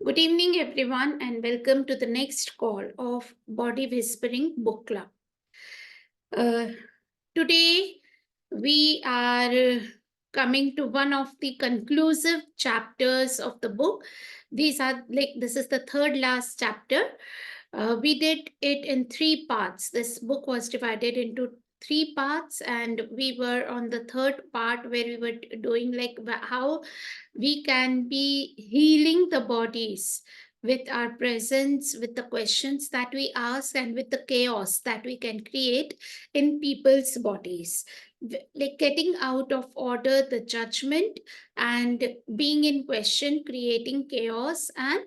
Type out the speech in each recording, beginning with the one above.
Good evening, everyone, and welcome to the next call of Body Whispering Book Club. Uh, Today, we are coming to one of the conclusive chapters of the book. This is the third last chapter. We did it in three parts. This book was divided into three parts, and we were on the third part where we were doing how we can be healing the bodies with our presence, with the questions that we ask, and with the chaos that we can create in people's bodies. Like getting out of order the judgment and being in question, creating chaos, and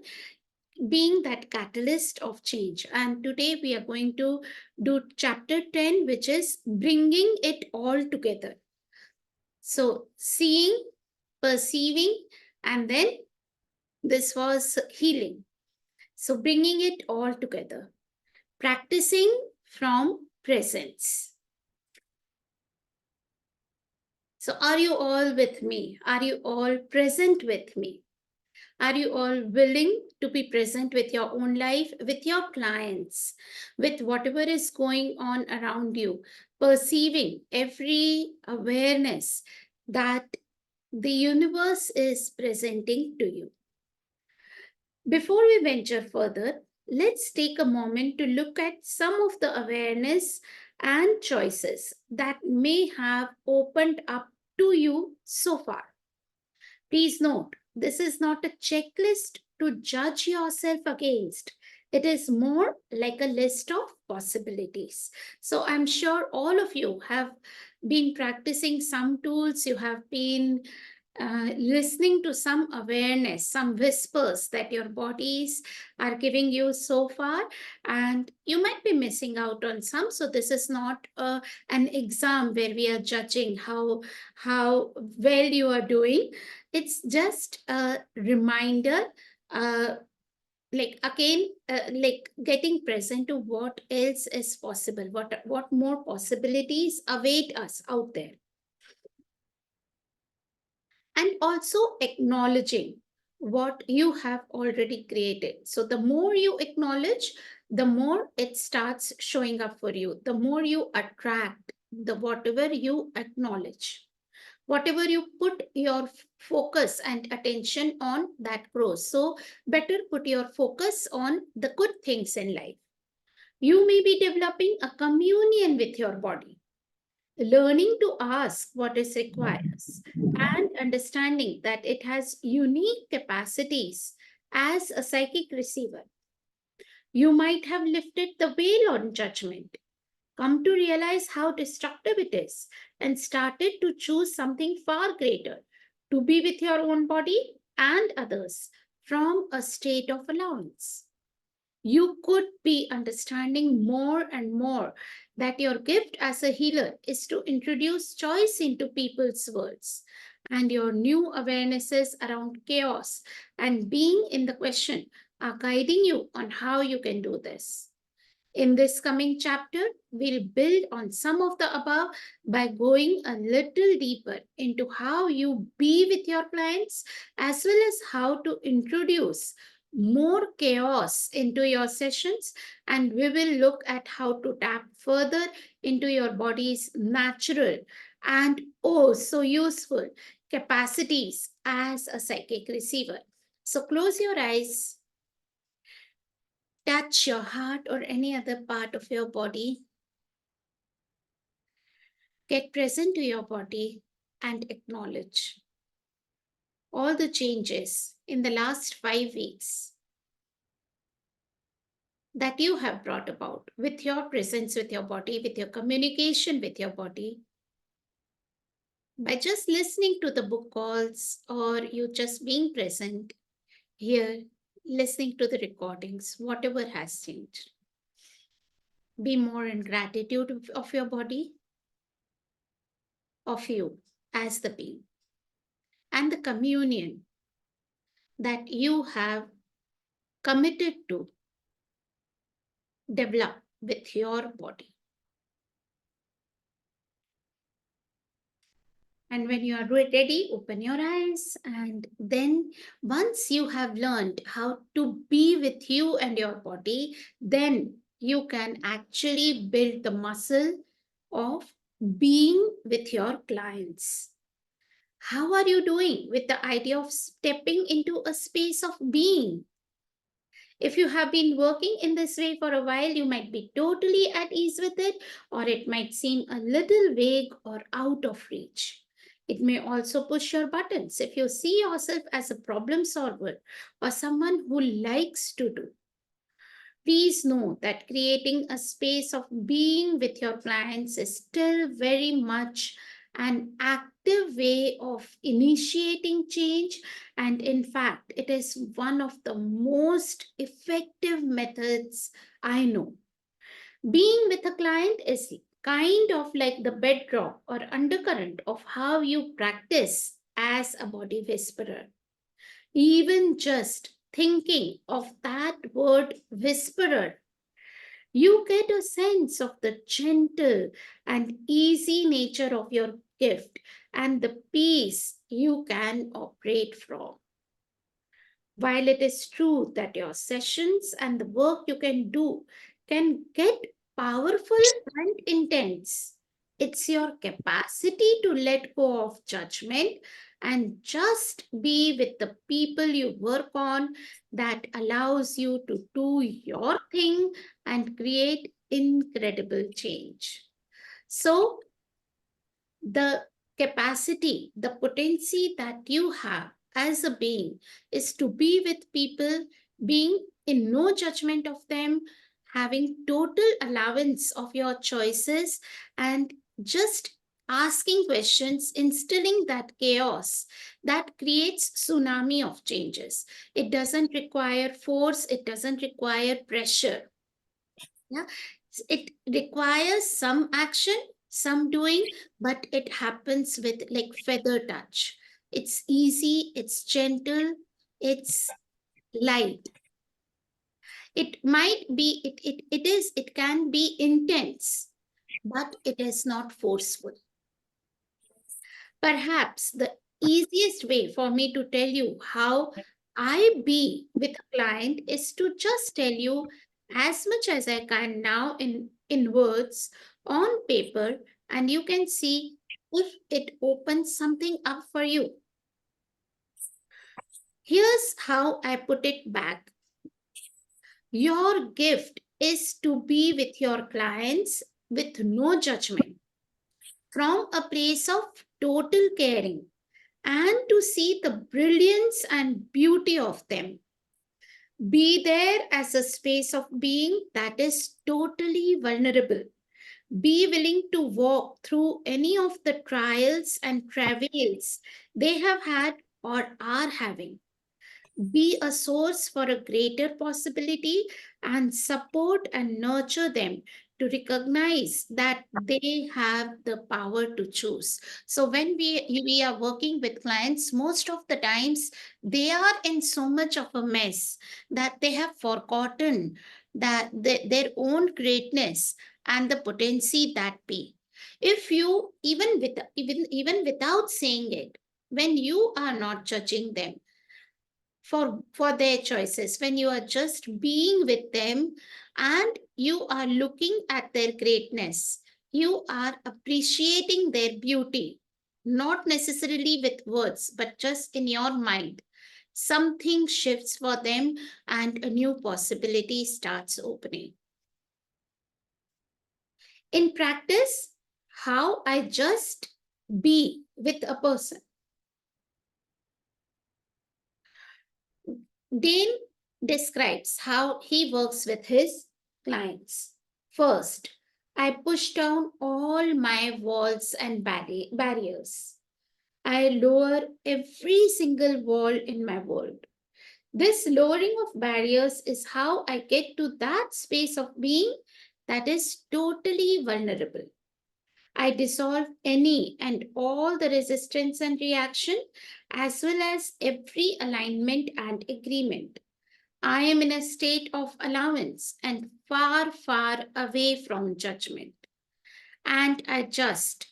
being that catalyst of change. And today we are going to do chapter 10, which is bringing it all together. So, seeing, perceiving, and then this was healing. So, bringing it all together, practicing from presence. So, are you all with me? Are you all present with me? Are you all willing to be present with your own life, with your clients, with whatever is going on around you, perceiving every awareness that the universe is presenting to you? Before we venture further, let's take a moment to look at some of the awareness and choices that may have opened up to you so far. Please note, this is not a checklist to judge yourself against. It is more like a list of possibilities. So I'm sure all of you have been practicing some tools, you have been listening to some awareness, some whispers that your bodies are giving you so far, and you might be missing out on some. So this is not an exam where we are judging how well you are doing. It's just a reminder. Like getting present to what else is possible, what more possibilities await us out there, and also acknowledging what you have already created. So, the more you acknowledge, the more it starts showing up for you, the more you attract the whatever you acknowledge. Whatever you put your focus and attention on, that grows. So, better put your focus on the good things in life. You may be developing a communion with your body, learning to ask what is required, and understanding that it has unique capacities as a psychic receiver. You might have lifted the veil on judgment, come to realize how destructive it is, and started to choose something far greater, to be with your own body and others from a state of allowance. You could be understanding more and more that your gift as a healer is to introduce choice into people's worlds, and your new awarenesses around chaos and being in the question are guiding you on how you can do this. In this coming chapter, we'll build on some of the above by going a little deeper into how you be with your clients, as well as how to introduce more chaos into your sessions. And we will look at how to tap further into your body's natural and oh so useful capacities as a psychic receiver. So close your eyes, touch your heart or any other part of your body. Get present to your body and acknowledge all the changes in the last 5 weeks that you have brought about with your presence with your body, with your communication with your body, by just listening to the book calls or you just being present here, listening to the recordings, whatever has changed. Be more in gratitude of your body, of you as the being, and the communion that you have committed to develop with your body. And when you are ready, open your eyes. And then, once you have learned how to be with you and your body, then you can actually build the muscle of being with your clients. How are you doing with the idea of stepping into a space of being? If you have been working in this way for a while, you might be totally at ease with it, or it might seem a little vague or out of reach. It may also push your buttons if you see yourself as a problem solver or someone who likes to do. Please know that creating a space of being with your clients is still very much an active way of initiating change. And in fact, it is one of the most effective methods I know. Being with a client is kind of like the bedrock or undercurrent of how you practice as a body whisperer. Even just thinking of that word whisperer, you get a sense of the gentle and easy nature of your gift and the peace you can operate from. While it is true that your sessions and the work you can do can get powerful and intense, it's your capacity to let go of judgment and just be with the people you work on that allows you to do your thing and create incredible change. So, the capacity, the potency that you have as a being is to be with people, being in no judgment of them, having total allowance of your choices, and just asking questions, instilling that chaos that creates tsunami of changes. It doesn't require force, it doesn't require pressure. Yeah, it requires some action, some doing, but it happens with like feather touch. It's easy, it's gentle, it's light. It might be, it can be intense, but it is not forceful. Perhaps the easiest way for me to tell you how I be with a client is to just tell you as much as I can now in words on paper, and you can see if it opens something up for you. Here's how I put it back. Your gift is to be with your clients with no judgment, from a place of total caring, and to see the brilliance and beauty of them. Be there as a space of being that is totally vulnerable. Be willing to walk through any of the trials and travails they have had or are having. Be a source for a greater possibility and support and nurture them to recognize that they have the power to choose. So when we are working with clients, most of the times they are in so much of a mess that they have forgotten that their own greatness and the potency that be. If you even without saying it, when you are not judging them for their choices, when you are just being with them and you are looking at their greatness, you are appreciating their beauty, not necessarily with words but just in your mind, something shifts for them and a new possibility starts opening. In practice, how I just be with a person. Dane describes how he works with his clients. First, I push down all my walls and barriers. I lower every single wall in my world. This lowering of barriers is how I get to that space of being that is totally vulnerable. I dissolve any and all the resistance and reaction, as well as every alignment and agreement. I am in a state of allowance and far, far away from judgment. And I just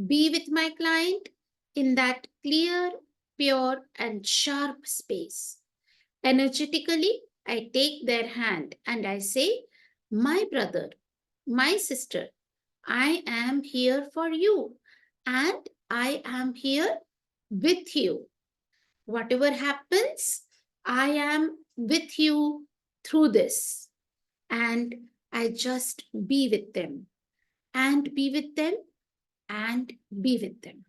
be with my client in that clear, pure, and sharp space. Energetically, I take their hand and I say, my brother, my sister, I am here for you and I am here with you. Whatever happens, I am with you through this. And I just be with them and be with them and be with them.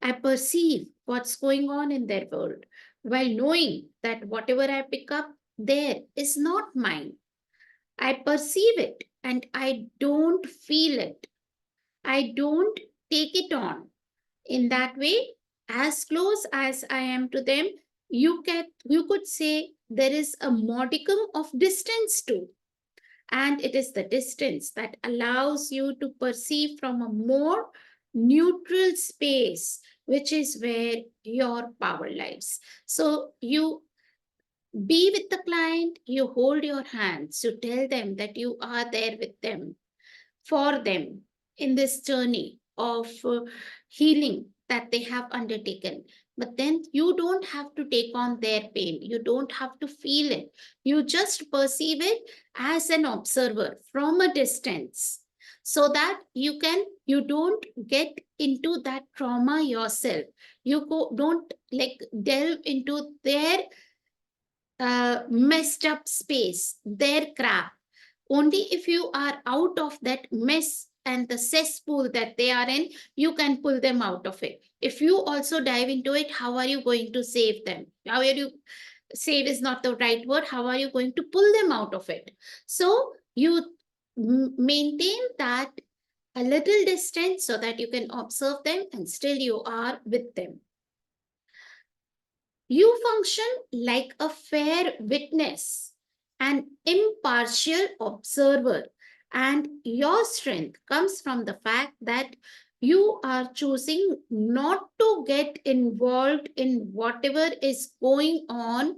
I perceive what's going on in their world while knowing that whatever I pick up there is not mine. I perceive it and I don't feel it. I don't take it on. In that way, as close as I am to them, you could say there is a modicum of distance too. And it is the distance that allows you to perceive from a more neutral space, which is where your power lies. So you be with the client, you hold your hands, you tell them that you are there with them, for them in this journey of healing that they have undertaken. But then you don't have to take on their pain, you don't have to feel it, you just perceive it as an observer from a distance, so that you don't get into that trauma yourself. Don't like delve into their messed up space, their crap. Only if you are out of that mess and the cesspool that they are in, you can pull them out of it. If you also dive into it, how are you going to save them? How are you, save is not the right word, how are you going to pull them out of it? So you maintain that a little distance so that you can observe them and still you are with them. You function like a fair witness, an impartial observer, and your strength comes from the fact that you are choosing not to get involved in whatever is going on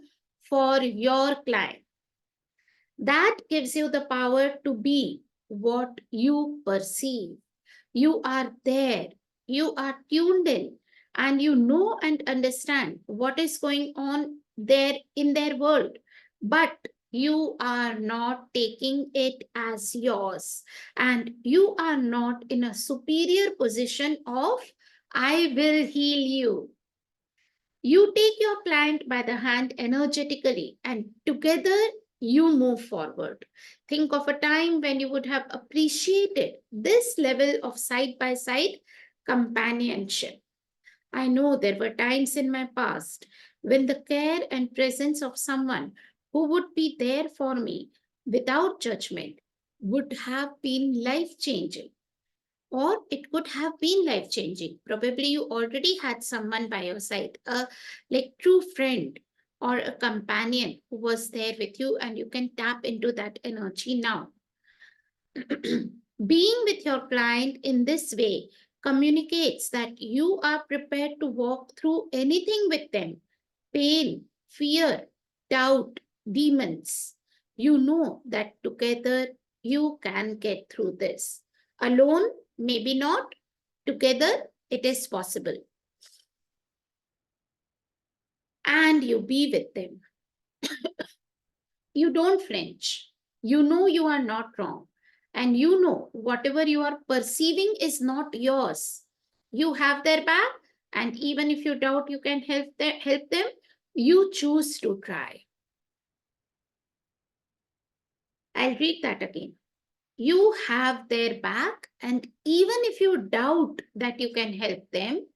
for your client. That gives you the power to be what you perceive. You are there, you are tuned in, and you know and understand what is going on there in their world. But you are not taking it as yours, and you are not in a superior position of, I will heal you. You take your client by the hand energetically, and together you move forward. Think of a time when you would have appreciated this level of side by side companionship. I know there were times in my past when the care and presence of someone who would be there for me without judgment would have been life changing, or it could have been life changing. Probably you already had someone by your side, a like true friend or a companion who was there with you, and you can tap into that energy now. Being with your client in this way communicates that you are prepared to walk through anything with them: pain, fear, doubt, demons. You know that together you can get through this. Alone, maybe not. Together, it is possible. And you be with them. You don't flinch. You know you are not wrong. And you know whatever you are perceiving is not yours. You have their back, and even if you doubt you can help them, you choose to try. I'll read that again. You have their back, and even if you doubt that you can help them,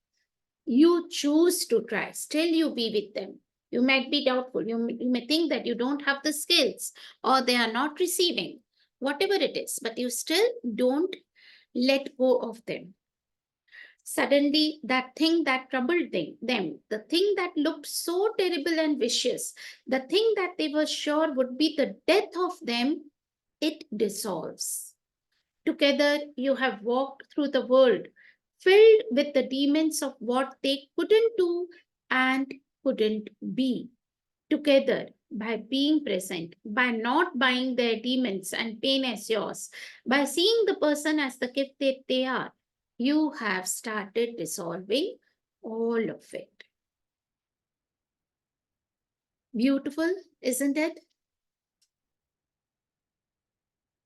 you choose to try. Still, you be with them. You might be doubtful. You may think that you don't have the skills or they are not receiving, whatever it is, but you still don't let go of them. Suddenly, that thing that troubled them, the thing that looked so terrible and vicious, the thing that they were sure would be the death of them, it dissolves. Together, you have walked through the world filled with the demons of what they couldn't do and couldn't be. Together, by being present, by not buying their demons and pain as yours, by seeing the person as the gift that they are, you have started dissolving All of it. Beautiful, isn't it?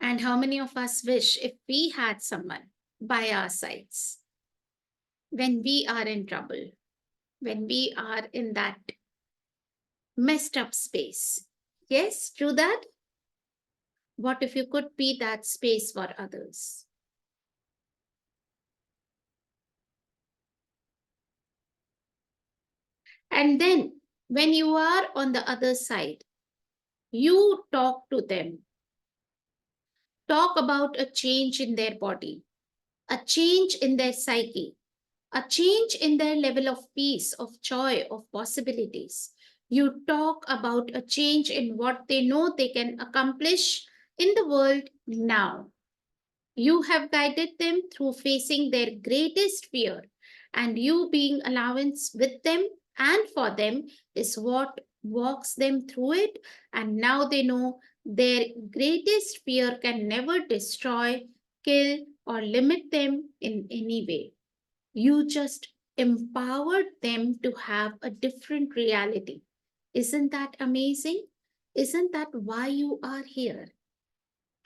And how many of us wish if we had someone by our sides when we are in trouble, when we are in that messed up space? Yes, true that. What if you could be that space for others? And then when you are on the other side, you talk to them, talk about a change in their body, a change in their psyche, a change in their level of peace, of joy, of possibilities. You talk about a change in what they know they can accomplish in the world now. You have guided them through facing their greatest fear, and you being allowance with them and for them is what walks them through it. And now they know their greatest fear can never destroy, kill, or limit them in any way. You just empowered them to have a different reality. Isn't that amazing? Isn't that why you are here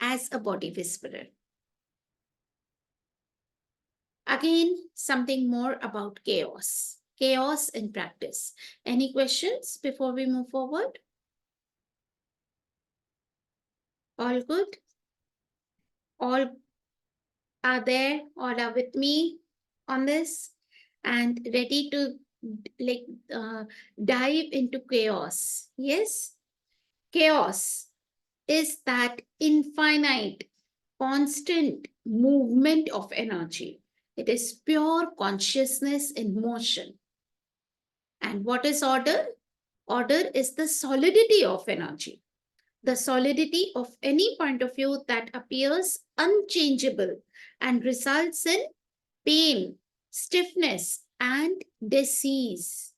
as a body whisperer? Again, something more about chaos. Chaos in practice. Any questions before we move forward? All good? All are there? All are with me on this and ready to like uh, dive into chaos. Yes? Chaos is that infinite, constant movement of energy. It is pure consciousness in motion. And what is order? Order is the solidity of energy, the solidity of any point of view that appears unchangeable and results in pain, stiffness, and disease.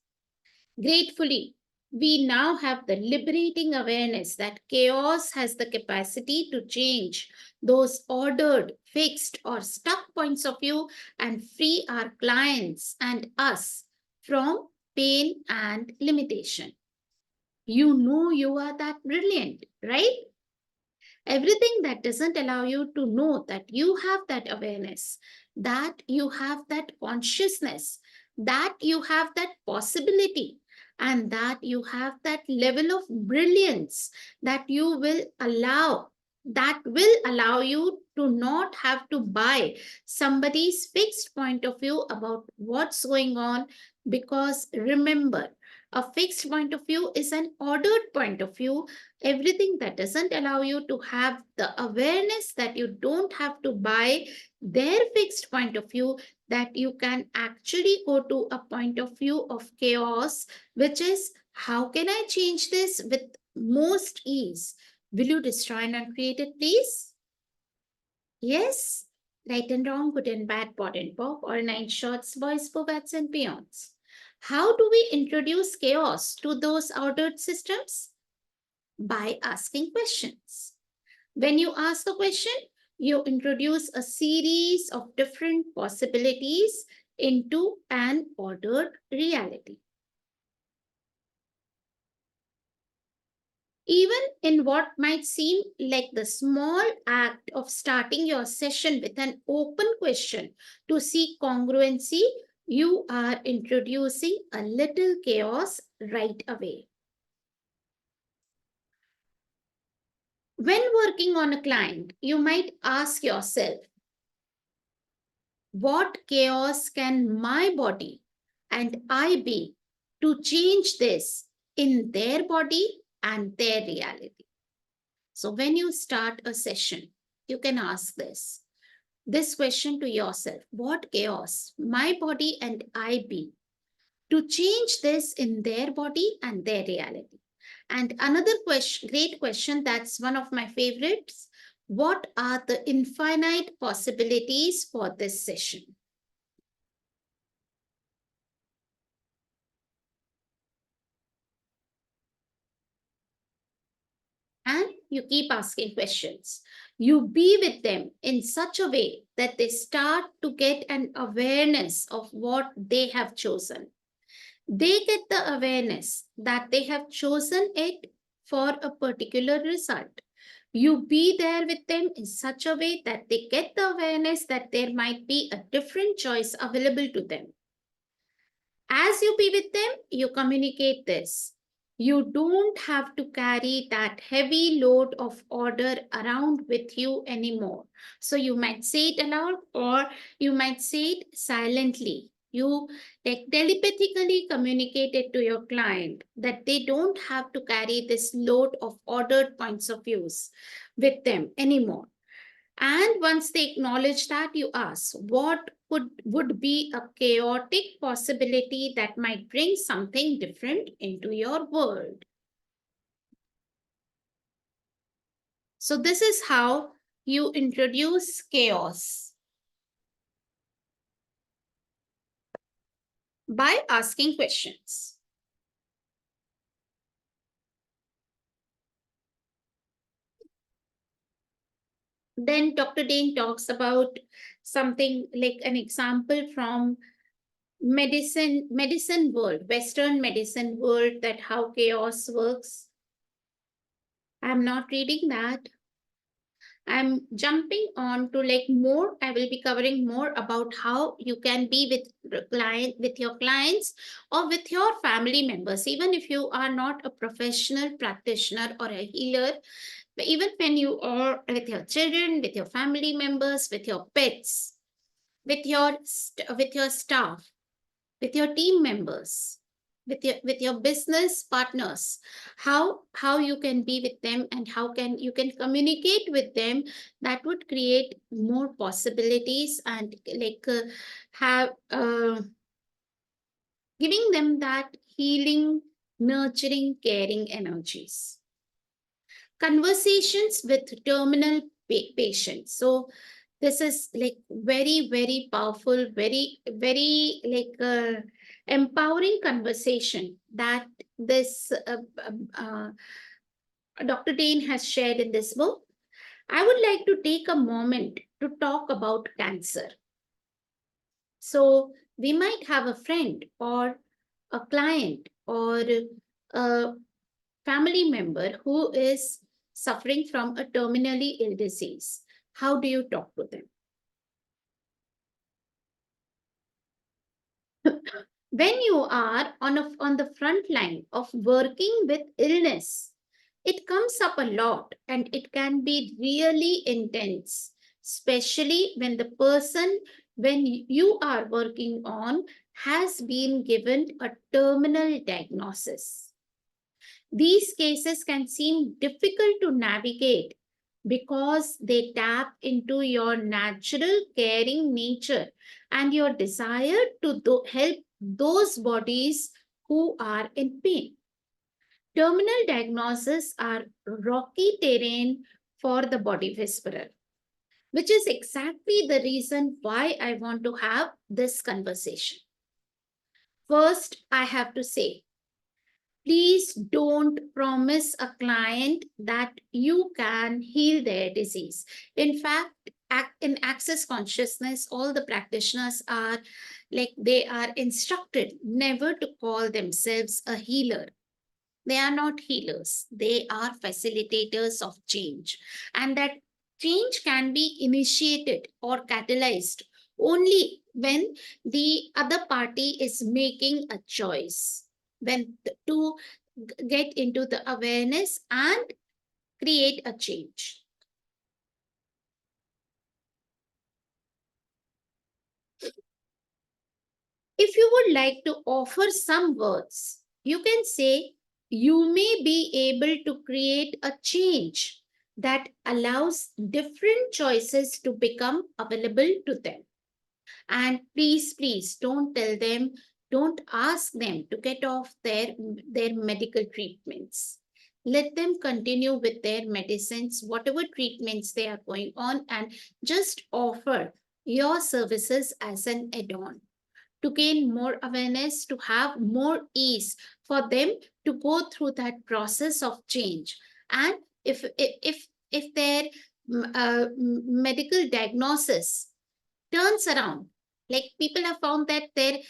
Gratefully, we now have the liberating awareness that chaos has the capacity to change those ordered, fixed, or stuck points of view and free our clients and us from pain and limitation. You know you are that brilliant, right? Everything that doesn't allow you to know that you have that awareness, that you have that consciousness, that you have that possibility, and that you have that level of brilliance that you will allow, that will allow you to not have to buy somebody's fixed point of view about what's going on. Because remember, a fixed point of view is an ordered point of view. Everything that doesn't allow you to have the awareness that you don't have to buy their fixed point of view, that you can actually go to a point of view of chaos, which is how can I change this with most ease? Will you destroy and uncreate it, please? Yes? Right and wrong, good and bad, pot and pop, all nine shorts, boys, bobats, and peons. How do we introduce chaos to those ordered systems? By asking questions. When you ask a question, you introduce a series of different possibilities into an ordered reality. Even in what might seem like the small act of starting your session with an open question to seek congruency, you are introducing a little chaos right away. When working on a client, you might ask yourself, what chaos can my body and I be to change this in their body and their reality? So, when you start a session, you can ask this question to yourself: what chaos my body and I be to change this in their body and their reality? And another question, great question, that's one of my favorites: what are the infinite possibilities for this session? And you keep asking questions. You be with them in such a way that they start to get an awareness of what they have chosen. They get the awareness that they have chosen it for a particular result. You be there with them in such a way that they get the awareness that there might be a different choice available to them. As you be with them, you communicate this. You don't have to carry that heavy load of order around with you anymore. So you might say it aloud or you might say it silently. You telepathically communicate it to your client that they don't have to carry this load of ordered points of views with them anymore. And once they acknowledge that, you ask, what would be a chaotic possibility that might bring something different into your world? So, this is how you introduce chaos by asking questions. Then Dr. Dane talks about something like an example from medicine world, Western medicine world, that how chaos works. I'm not reading that. I'm jumping on to like more. I will be covering more about how you can be with your clients or with your family members, even if you are not a professional practitioner or a healer, but even when you are with your children, with your family members, with your pets, with your staff, with your team members, with your business partners, how you can be with them and how can you can communicate with them, that would create more possibilities and like have giving them that healing, nurturing, caring energies. Conversations with terminal patients. So this is like very, very powerful, very like empowering conversation that this Dr. Dane has shared in this book. I would like to take a moment to talk about cancer. So we might have a friend or a client or a family member who is suffering from a terminally ill disease. How do you talk to them? When you are on the front line of working with illness, it comes up a lot and it can be really intense, especially when the person when you are working on has been given a terminal diagnosis. These cases can seem difficult to navigate because they tap into your natural caring nature and your desire to help those bodies who are in pain. Terminal diagnoses are rocky terrain for the body whisperer, which is exactly the reason why I want to have this conversation. First, I have to say, please don't promise a client that you can heal their disease. In fact, in access consciousness, all the practitioners are like they are instructed never to call themselves a healer. They are not healers, they are facilitators of change. And that change can be initiated or catalyzed only when the other party is making a choice, when to get into the awareness and create a change. If you would like to offer some words, you can say, you may be able to create a change that allows different choices to become available to them. And please, please don't tell them, don't ask them to get off their medical treatments. Let them continue with their medicines, whatever treatments they are going on, and just offer your services as an add on to gain more awareness, to have more ease for them to go through that process of change and If their medical diagnosis turns around, like people have found that the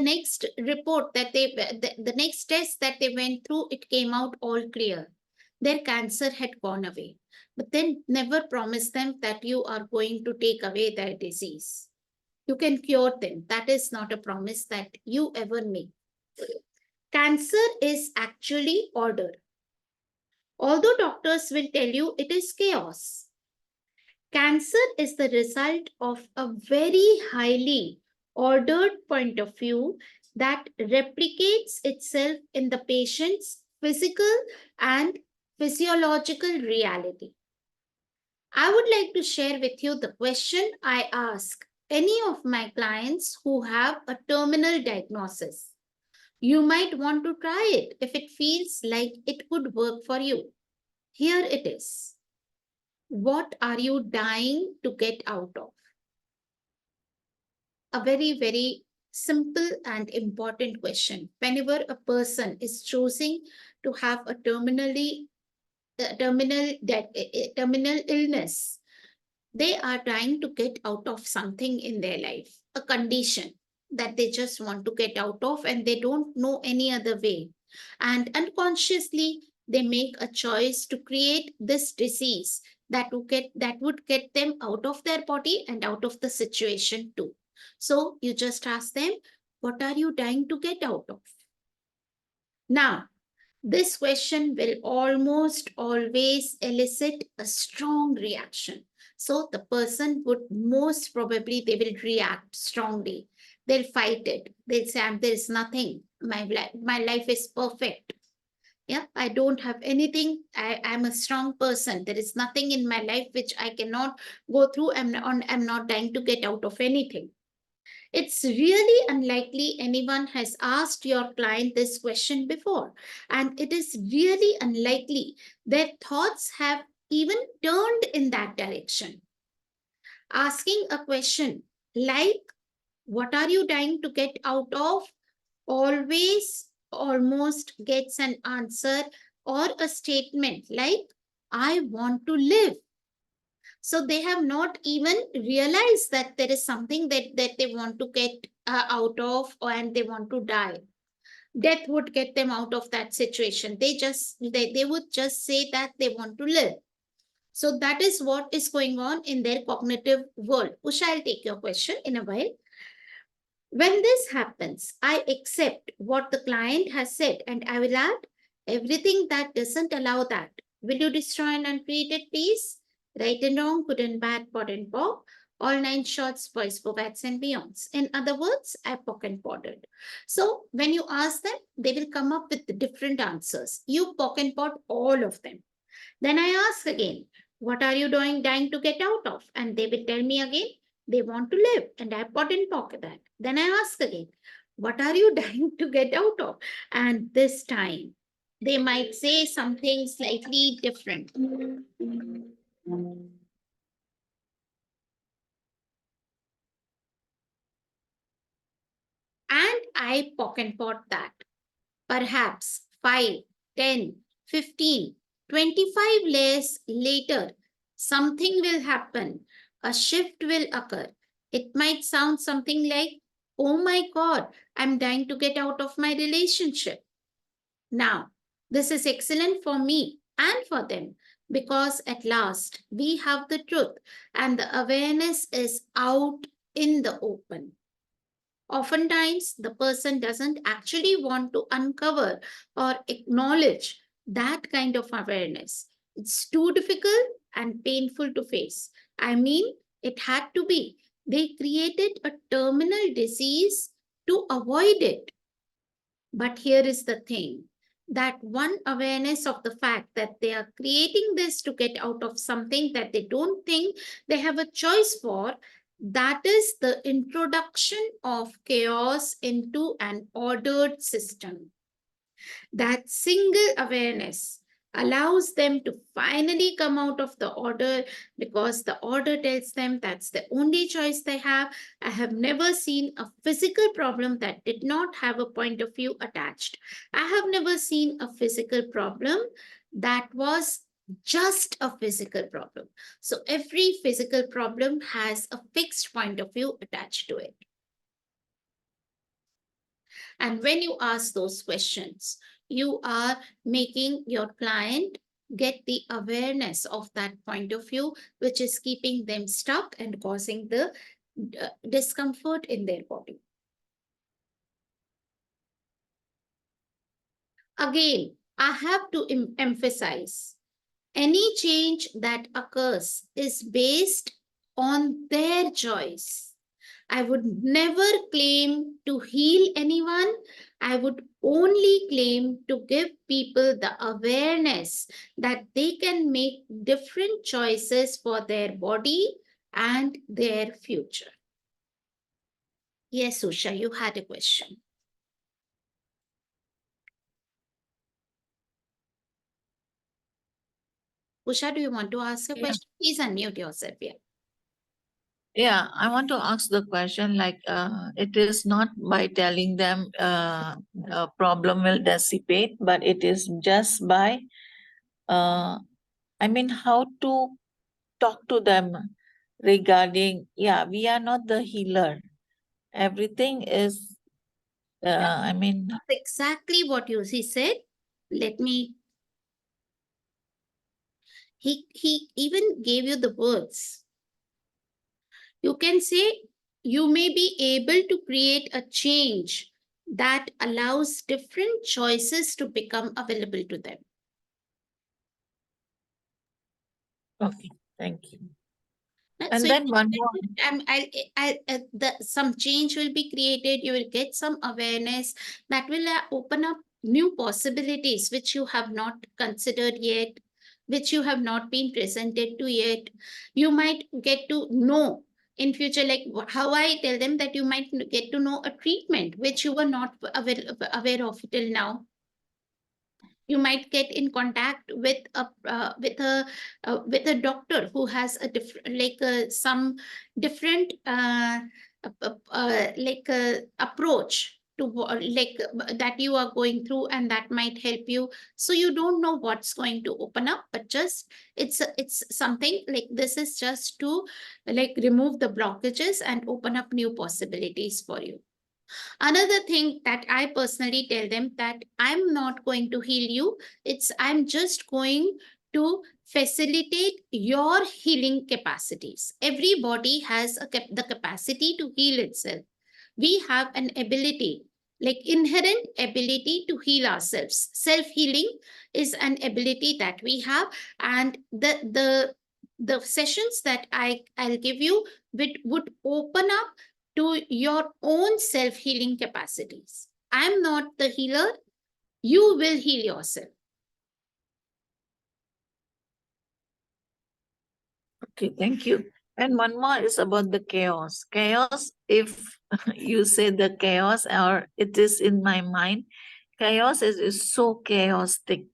next report that the next test that they went through, it came out all clear, their cancer had gone away, but then never promise them that you are going to take away their disease, you can cure them. That is not a promise that you ever make. Cancer is actually order, although doctors will tell you it is chaos. Cancer is the result of a very highly ordered point of view that replicates itself in the patient's physical and physiological reality. I would like to share with you the question I ask any of my clients who have a terminal diagnosis. You might want to try it if it feels like it could work for you. Here it is. What are you dying to get out of? A very, very simple and important question. Whenever a person is choosing to have a terminal illness, they are trying to get out of something in their life, a condition that they just want to get out of and they don't know any other way. And unconsciously, they make a choice to create this disease that would get them out of their body and out of the situation too. So you just ask them, what are you dying to get out of? Now, this question will almost always elicit a strong reaction. So the person would most probably, they will react strongly. They'll fight it. They'll say, there is nothing. My life is perfect. Yeah, I don't have anything. I'm a strong person. There is nothing in my life which I cannot go through. I'm not dying to get out of anything. It's really unlikely anyone has asked your client this question before, and it is really unlikely their thoughts have even turned in that direction. Asking a question like, what are you dying to get out of? Always almost gets an answer or a statement like, I want to live. So they have not even realized that there is something that they want to get out of, and they want to die. Death would get them out of that situation. They would just say that they want to live. So that is what is going on in their cognitive world. Usha, I'll take your question in a while. When this happens, I accept what the client has said and I will add everything that doesn't allow that. Will you destroy and uncreate it, please? Right and wrong, good and bad, pod and pop, all nine shorts, boys, bobats, and beyonds. In other words, I pock and podded. So when you ask them, they will come up with different answers. You pock and pod all of them. Then I ask again, what are you dying to get out of? And they will tell me again, they want to live. And I pot in pocket that. Then I ask again, what are you dying to get out of? And this time, they might say something slightly different. And I pocket pot that. Perhaps 5, 10, 15, 25 layers later, something will happen. A shift will occur. It might sound something like, oh my God, I'm dying to get out of my relationship. Now, this is excellent for me and for them because at last we have the truth and the awareness is out in the open. Oftentimes, the person doesn't actually want to uncover or acknowledge that kind of awareness. It's too difficult and painful to face. I mean, it had to be. They created a terminal disease to avoid it. But here is the thing, that one awareness of the fact that they are creating this to get out of something that they don't think they have a choice for, that is the introduction of chaos into an ordered system. That single awareness allows them to finally come out of the order because the order tells them that's the only choice they have. I have never seen a physical problem that did not have a point of view attached. I have never seen a physical problem that was just a physical problem. So every physical problem has a fixed point of view attached to it. And when you ask those questions, you are making your client get the awareness of that point of view, which is keeping them stuck and causing the discomfort in their body. Again, I have to emphasize any change that occurs is based on their choice. I would never claim to heal anyone. I would only claim to give people the awareness that they can make different choices for their body and their future. Yes, Usha, you had a question. Usha, do you want to ask a Yeah. question? Please unmute yourself. Yeah. Yeah, I want to ask the question like it is not by telling them a problem will dissipate, but it is just by, I mean, how to talk to them regarding, yeah, we are not the healer. Everything is, I mean, That's exactly what you he said. Let me. He even gave you the words. You can say you may be able to create a change that allows different choices to become available to them. okay, thank you. So And then one more. some change will be created. You will get some awareness that will open up new possibilities which you have not considered yet, which you have not been presented to yet. You might get to know in future, like how I tell them that you might get to know a treatment which you were not aware of till now. You might get in contact with a doctor who has a different, like some different like approach to that you are going through, and that might help you. So you don't know what's going to open up, but just it's something like this is just to like remove the blockages and open up new possibilities for you. Another thing that I personally tell them that I'm not going to heal you. I'm just going to facilitate your healing capacities. Everybody has the capacity to heal itself. We have an ability, like inherent ability to heal ourselves. Self healing is an ability that we have, and the sessions that I'll give you would open up to your own self healing capacities. I'm not the healer, you will heal yourself. Okay, thank you. And one more is about the chaos. Chaos, if you say the chaos or it is in my mind, chaos is so chaotic.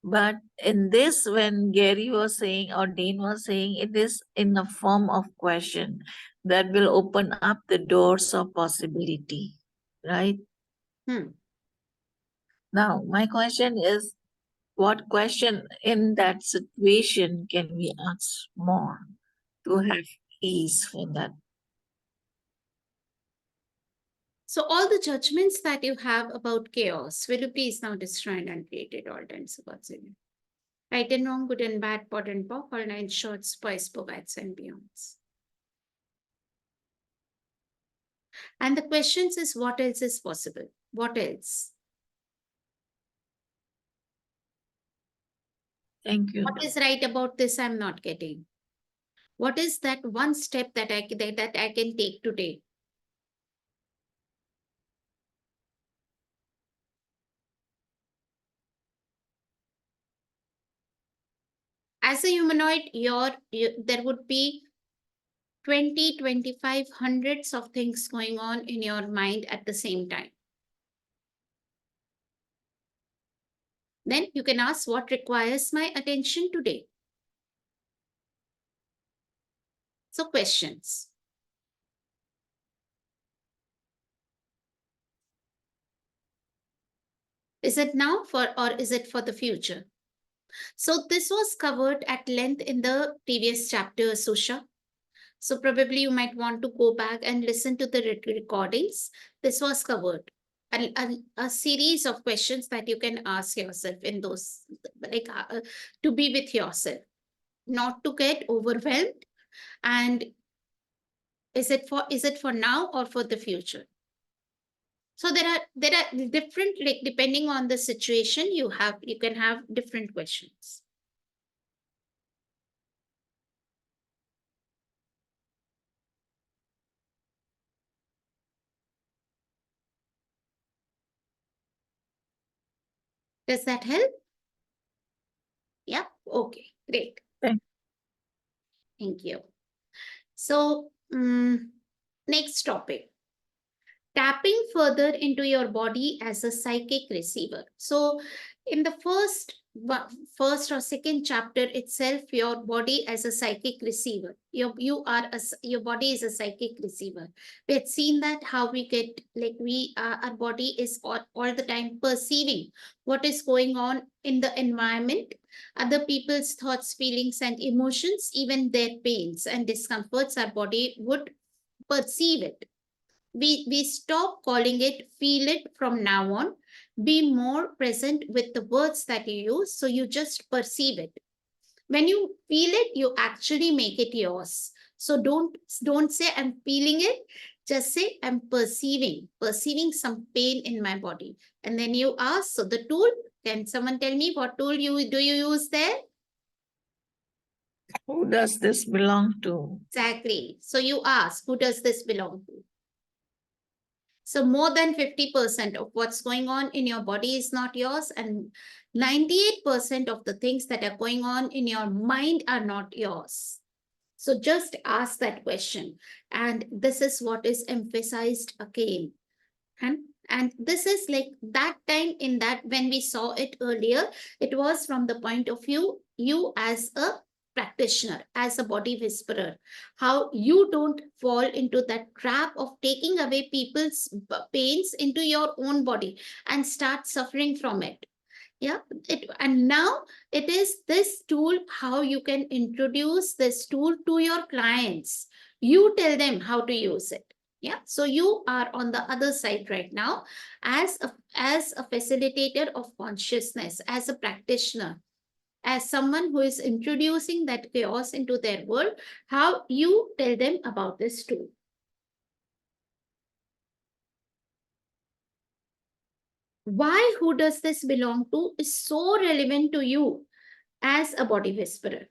But in this, when Gary was saying or Dean was saying, it is in the form of question that will open up the doors of possibility, right? Hmm. Now, my question is, what question in that situation can we ask more to have ease for that? So, all the judgments that you have about chaos, will you please now destroy and uncreate it all times about it? Right and wrong, good and bad, pot and pop, all nine shorts, spice, bogats, and beyonds. And the questions is what else is possible? What else? Thank you. What is right about this? I'm not getting. What is that one step that I can take today? As a humanoid, there would be 20, 25, hundreds of things going on in your mind at the same time. Then you can ask what requires my attention today. So questions. Is it now for or is it for the future? So this was covered at length in the previous chapter, Susha. So probably you might want to go back and listen to the recordings. This was covered. A series of questions that you can ask yourself in those, like to be with yourself, not to get overwhelmed. And is it for now or for the future? So there are different, like depending on the situation you can have different questions. Does that help? Yeah. Okay, great. Thank Thank you. So next topic, tapping further into your body as a psychic receiver. So in the first or second chapter itself, your body as a psychic receiver, your body is a psychic receiver. We had seen that how we get, like our body is all the time perceiving what is going on in the environment, other people's thoughts, feelings and emotions, even their pains and discomforts. Our body would perceive it. We stop calling it feel it from now on. Be more present with the words that you use, so you just perceive it. When you feel it, you actually make it yours. So don't say I'm feeling it, just say I'm perceiving some pain in my body. And then you ask, so the tool, can someone tell me what tool you use there? Who does this belong to? Exactly. So you ask, who does this belong to? So more than 50% of what's going on in your body is not yours, and 98% of the things that are going on in your mind are not yours. So just ask that question. And this is what is emphasized again. And this is like that time, in that when we saw it earlier, it was from the point of view, you as a practitioner, as a body whisperer, how you don't fall into that trap of taking away people's pains into your own body and start suffering from it. Yeah. And now it is this tool, how you can introduce this tool to your clients. You tell them how to use it. Yeah. So you are on the other side right now, as a facilitator of consciousness, as a practitioner, as someone who is introducing that chaos into their world. How you tell them about this tool. Why who does this belong to is so relevant to you as a body whisperer.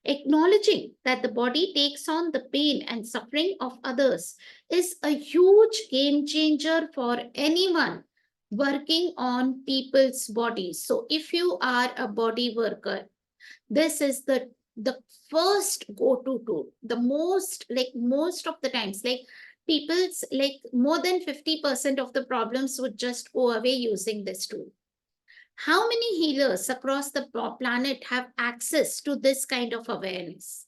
Acknowledging that the body takes on the pain and suffering of others is a huge game changer for anyone working on people's bodies. So if you are a body worker, this is the first go-to tool. The most, like most of the times, like people's, like more than 50% of the problems would just go away using this tool. How many healers across the planet have access to this kind of awareness?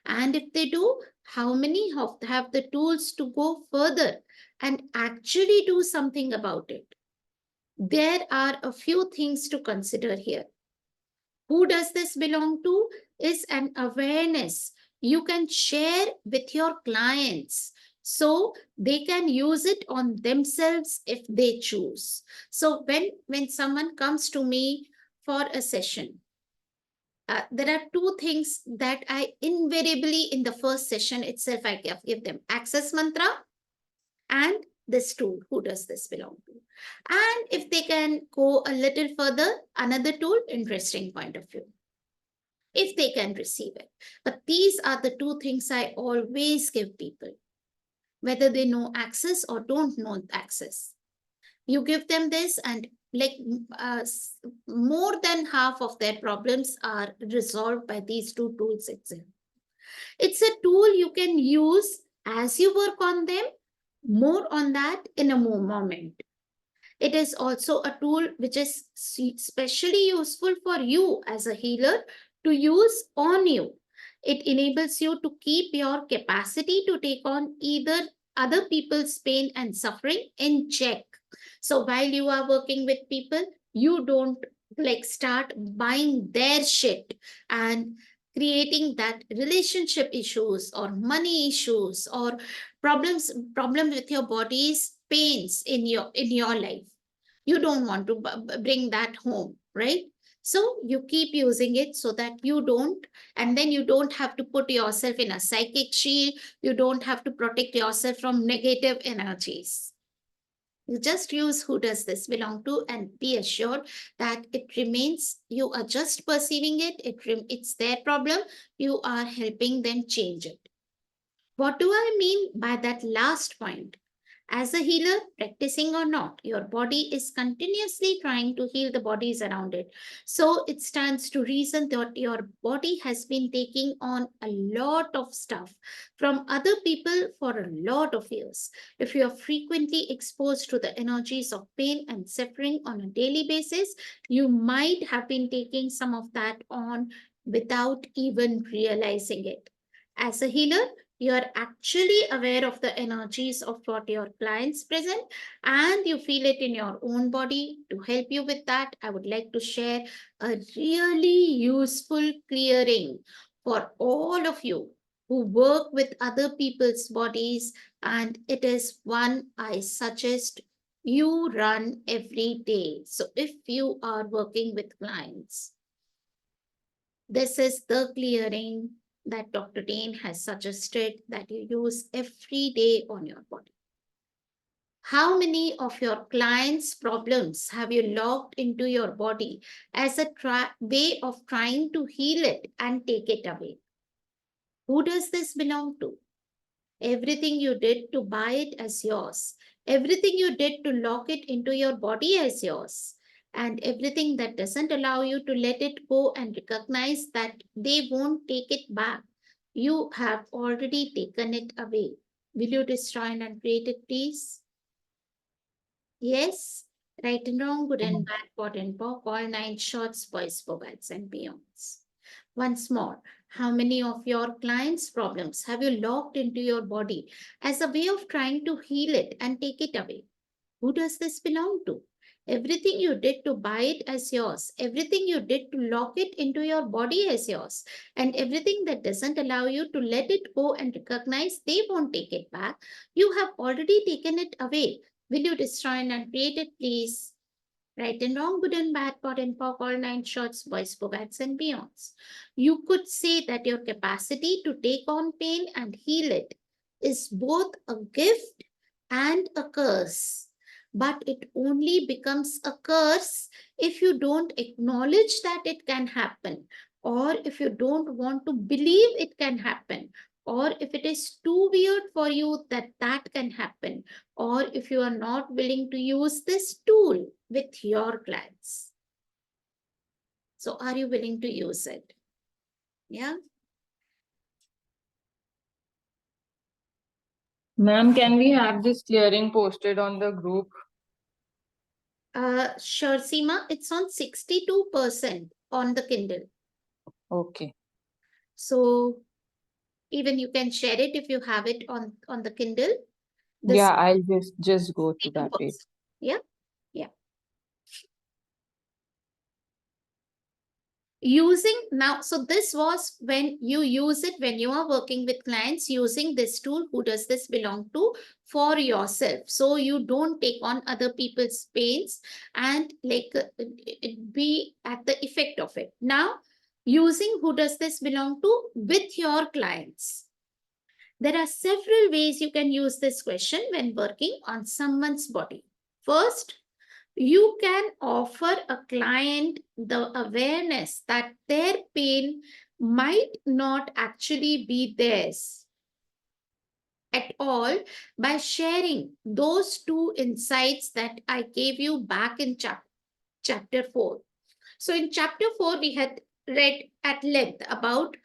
And if they do, how many have the tools to go further and actually do something about it? There are a few things to consider here. Who does this belong to is an awareness you can share with your clients, so they can use it on themselves if they choose. So when someone comes to me for a session, there are two things that I invariably, in the first session itself, I give them: access mantra and this tool, who does this belong to. And if they can go a little further, another tool, interesting point of view, if they can receive it. But these are the two things I always give people, whether they know access or don't know access. You give them this, and like uh, more than half of their problems are resolved by these two tools itself. It's a tool you can use as you work on them. More on that in a moment. It is also a tool which is specially useful for you as a healer to use on you. It enables you to keep your capacity to take on either other people's pain and suffering in check. So while you are working with people, you don't like start buying their shit and creating that relationship issues or money issues or problem with your body's pains in your life. You don't want to bring that home, right? So you keep using it so that you don't, and then you don't have to put yourself in a psychic shield. You don't have to protect yourself from negative energies. You just use who does this belong to and be assured that it remains, you are just perceiving it, it's their problem, you are helping them change it. What do I mean by that last point? As a healer, practicing or not, your body is continuously trying to heal the bodies around it. So it stands to reason that your body has been taking on a lot of stuff from other people for a lot of years. If you are frequently exposed to the energies of pain and suffering on a daily basis, you might have been taking some of that on without even realizing it. As a healer, you are actually aware of the energies of what your clients present and you feel it in your own body. To help you with that, I would like to share a really useful clearing for all of you who work with other people's bodies, and it is one I suggest you run every day. So if you are working with clients, this is the clearing that Dr. Dane has suggested that you use every day on your body. How many of your clients' problems have you logged into your body as a way of trying to heal it and take it away? Who does this belong to? Everything you did to buy it as yours, everything you did to lock it into your body as yours, and everything that doesn't allow you to let it go and recognize that they won't take it back. You have already taken it away. Will you destroy and uncreate it, please? Yes, right and wrong, good and bad, pot and pock, all nine shorts, boys, bobads, and beyonds. Once more, how many of your clients' problems have you locked into your body as a way of trying to heal it and take it away? Who does this belong to? Everything you did to buy it as yours, everything you did to lock it into your body as yours, and everything that doesn't allow you to let it go and recognize they won't take it back, you have already taken it away. Will you destroy and uncreate it, please? Right and wrong, good and bad, pot and pock, all nine shorts, boys, bobads, and beyonds. You could say that your capacity to take on pain and heal it is both a gift and a curse. But it only becomes a curse if you don't acknowledge that it can happen, or if you don't want to believe it can happen, or if it is too weird for you that that can happen, or if you are not willing to use this tool with your clients. So, are you willing to use it? Yeah. Ma'am, can we have this clearing posted on the group? Sure, Seema. It's on 62% on the Kindle. Okay. So, even you can share it if you have it on the Kindle. This Yeah, I'll just go to that page. works. Yeah. Yeah. Using now, so this was when you use it when you are working with clients using this tool, who does this belong to, for yourself, so you don't take on other people's pains and like it be at the effect of it. Now, using who does this belong to with your clients, there are several ways you can use this question when working on someone's body. First, you can offer a client the awareness that their pain might not actually be theirs at all by sharing those two insights that I gave you back in chapter 4. So, in chapter 4, we had read at length about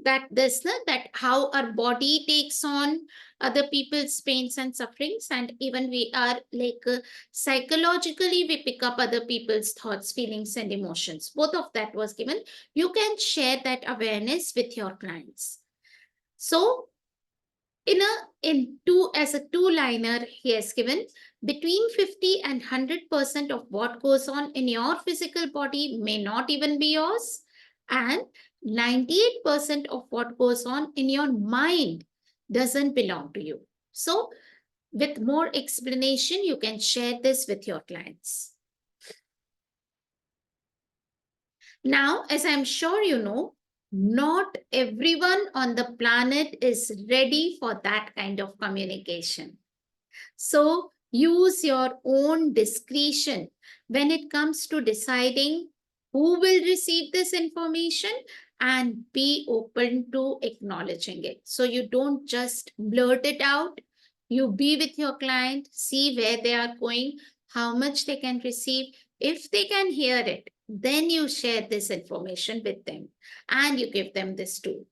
that how our body takes on other people's pains and sufferings, and even we are like psychologically we pick up other people's thoughts, feelings, and emotions. Both of that was given. You can share that awareness with your clients. So As a two-liner, he has given between 50 and 100% of what goes on in your physical body may not even be yours, and 98% of what goes on in your mind doesn't belong to you. So, with more explanation, you can share this with your clients. Now, as I'm sure you know, not everyone on the planet is ready for that kind of communication. So use your own discretion when it comes to deciding who will receive this information, and be open to acknowledging it. So you don't just blurt it out. You be with your client, see where they are going, how much they can receive. If they can hear it, then you share this information with them and you give them this tool.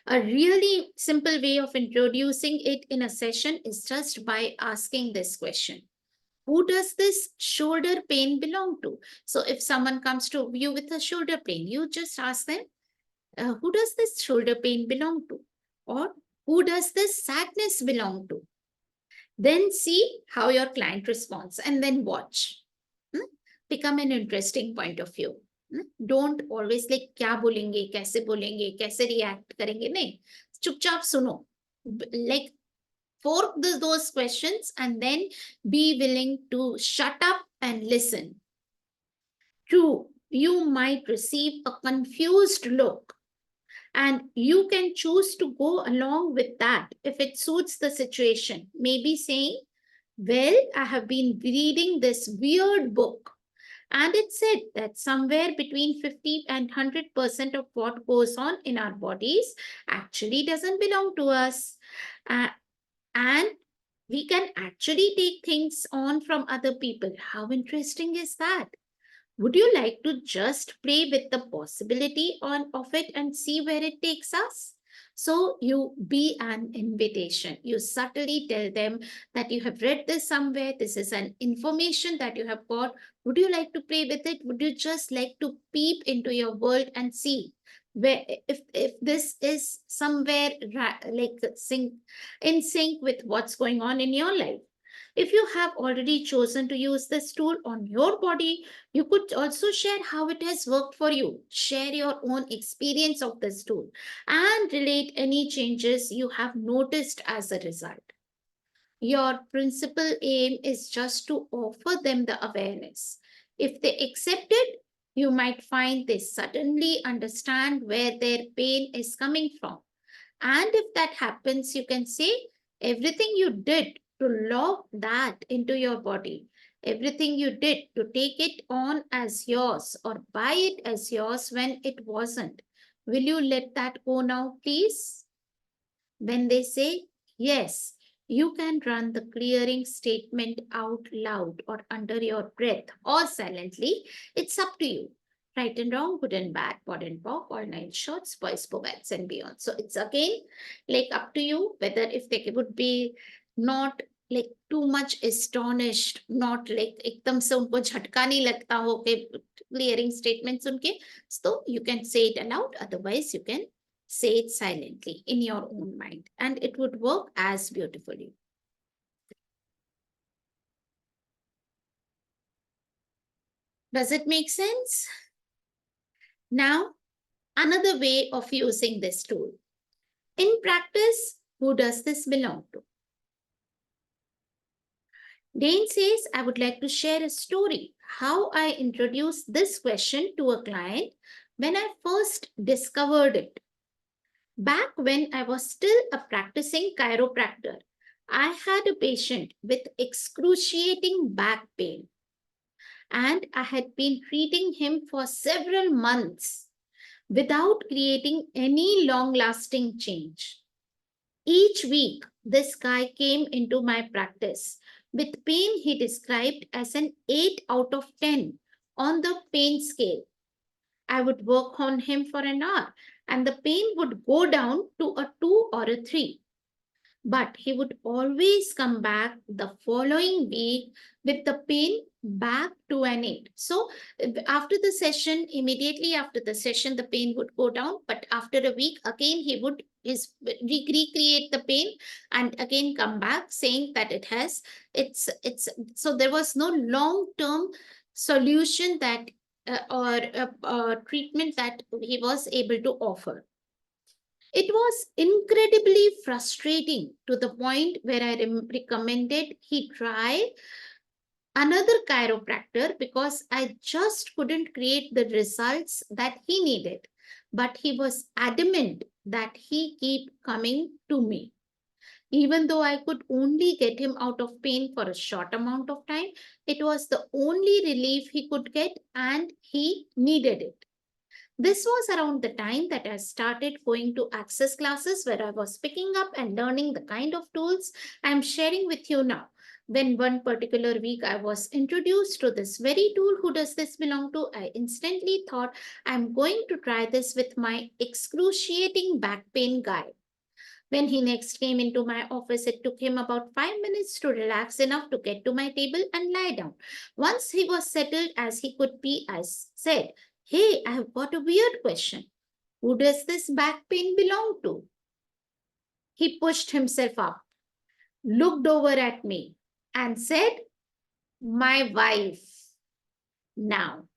A really simple way of introducing it in a session is just by asking this question: who does this shoulder pain belong to? So if someone comes to you with a shoulder pain, you just ask them, who does this shoulder pain belong to? Or who does this sadness belong to? Then see how your client responds and then watch. Become an interesting point of view. Don't always like क्या बोलेंगे कैसे react करेंगे, नहीं, चुपचाप सुनो. Like fork those questions and then be willing to shut up and listen. True, you might receive a confused look, and you can choose to go along with that if it suits the situation. Maybe saying, well, I have been reading this weird book, and it said that somewhere between 50 and 100% of what goes on in our bodies actually doesn't belong to us. And we can actually take things on from other people. How interesting is that? Would you like to just play with the possibility of it and see where it takes us? So you be an invitation. You subtly tell them that you have read this somewhere. This is an information that you have got. Would you like to play with it? Would you just like to peep into your world and see where if this is somewhere like in sync with what's going on in your life? If you have already chosen to use this tool on your body, you could also share how it has worked for you. Share your own experience of this tool and relate any changes you have noticed as a result. Your principal aim is just to offer them the awareness. If they accept it, you might find they suddenly understand where their pain is coming from. And if that happens, you can say everything you did to lock that into your body, everything you did to take it on as yours or buy it as yours when it wasn't. Will you let that go now, please? When they say yes, you can run the clearing statement out loud or under your breath or silently. It's up to you. Right and wrong, good and bad, pod and pop, all nine shorts, boys, bovets, and beyond. So it's again like up to you whether if they would be not like too much astonished, not like एकदम से उनको झटका नहीं लगता हो के clearing statements उनके, so you can say it aloud. Otherwise, you can say it silently in your own mind, and it would work as beautifully. Does it make sense? Now, another way of using this tool. In practice, who does this belong to? Dane says, I would like to share a story how I introduced this question to a client when I first discovered it. Back when I was still a practicing chiropractor, I had a patient with excruciating back pain, and I had been treating him for several months without creating any long lasting change. Each week, this guy came into my practice with pain he described as an 8 out of 10 on the pain scale. I would work on him for an hour and the pain would go down to a 2 or a 3. But he would always come back the following week with the pain back to an end. So after the session, immediately after the session, the pain would go down. But after a week, again he would recreate the pain and again come back saying that it's so there was no long term solution that or treatment that he was able to offer. It was incredibly frustrating to the point where I recommended he try another chiropractor because I just couldn't create the results that he needed. But he was adamant that he keep coming to me. Even though I could only get him out of pain for a short amount of time, it was the only relief he could get and he needed it. This was around the time that I started going to access classes where I was picking up and learning the kind of tools I'm sharing with you now. When one particular week I was introduced to this very tool, who does this belong to? I instantly thought I'm going to try this with my excruciating back pain guy. When he next came into my office, it took him about 5 minutes to relax enough to get to my table and lie down. Once he was settled as he could be, I said, "Hey, I have got a weird question. Who does this back pain belong to?" He pushed himself up, looked over at me, and said, "My wife." Now,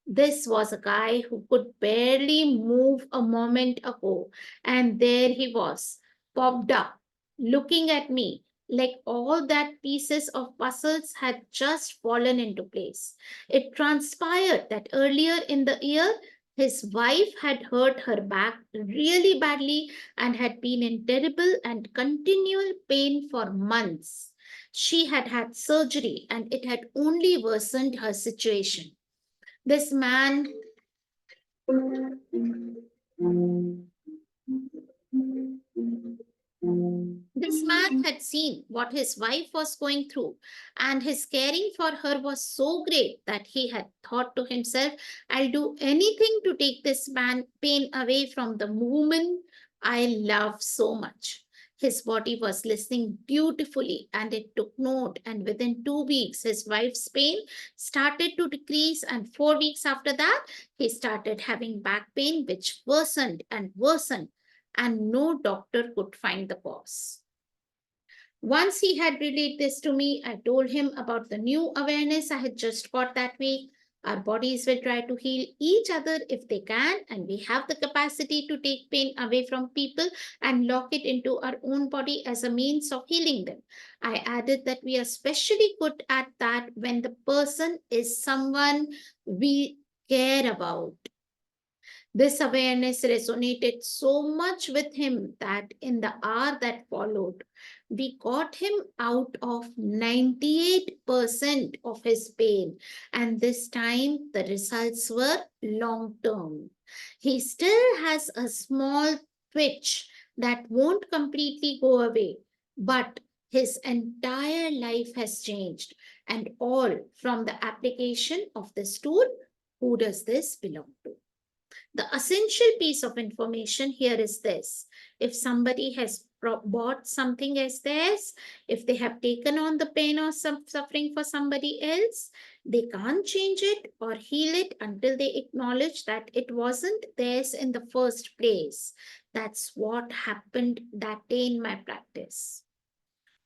this was a guy who could barely move a moment ago, and there he was, popped up, looking at me like all that pieces of puzzles had just fallen into place. It transpired that earlier in the year, his wife had hurt her back really badly and had been in terrible and continual pain for months. She had had surgery and it had only worsened her situation. This man This man had seen what his wife was going through, and his caring for her was so great that he had thought to himself, "I'll do anything to take this man pain away from the woman I love so much." His body was listening beautifully and it took note. And within 2 weeks, his wife's pain started to decrease. And 4 weeks after that, he started having back pain, which worsened and worsened and no doctor could find the cause. Once he had relayed this to me, I told him about the new awareness I had just got that week. Our bodies will try to heal each other if they can, and we have the capacity to take pain away from people and lock it into our own body as a means of healing them. I added that we are especially good at that when the person is someone we care about. This awareness resonated so much with him that in the hour that followed, we got him out of 98% of his pain. And this time, the results were long term. He still has a small twitch that won't completely go away, but his entire life has changed, and all from the application of this tool. Who does this belong to? The essential piece of information here is this: if somebody has bought something as theirs, if they have taken on the pain or some suffering for somebody else, they can't change it or heal it until they acknowledge that it wasn't theirs in the first place. That's what happened that day in my practice.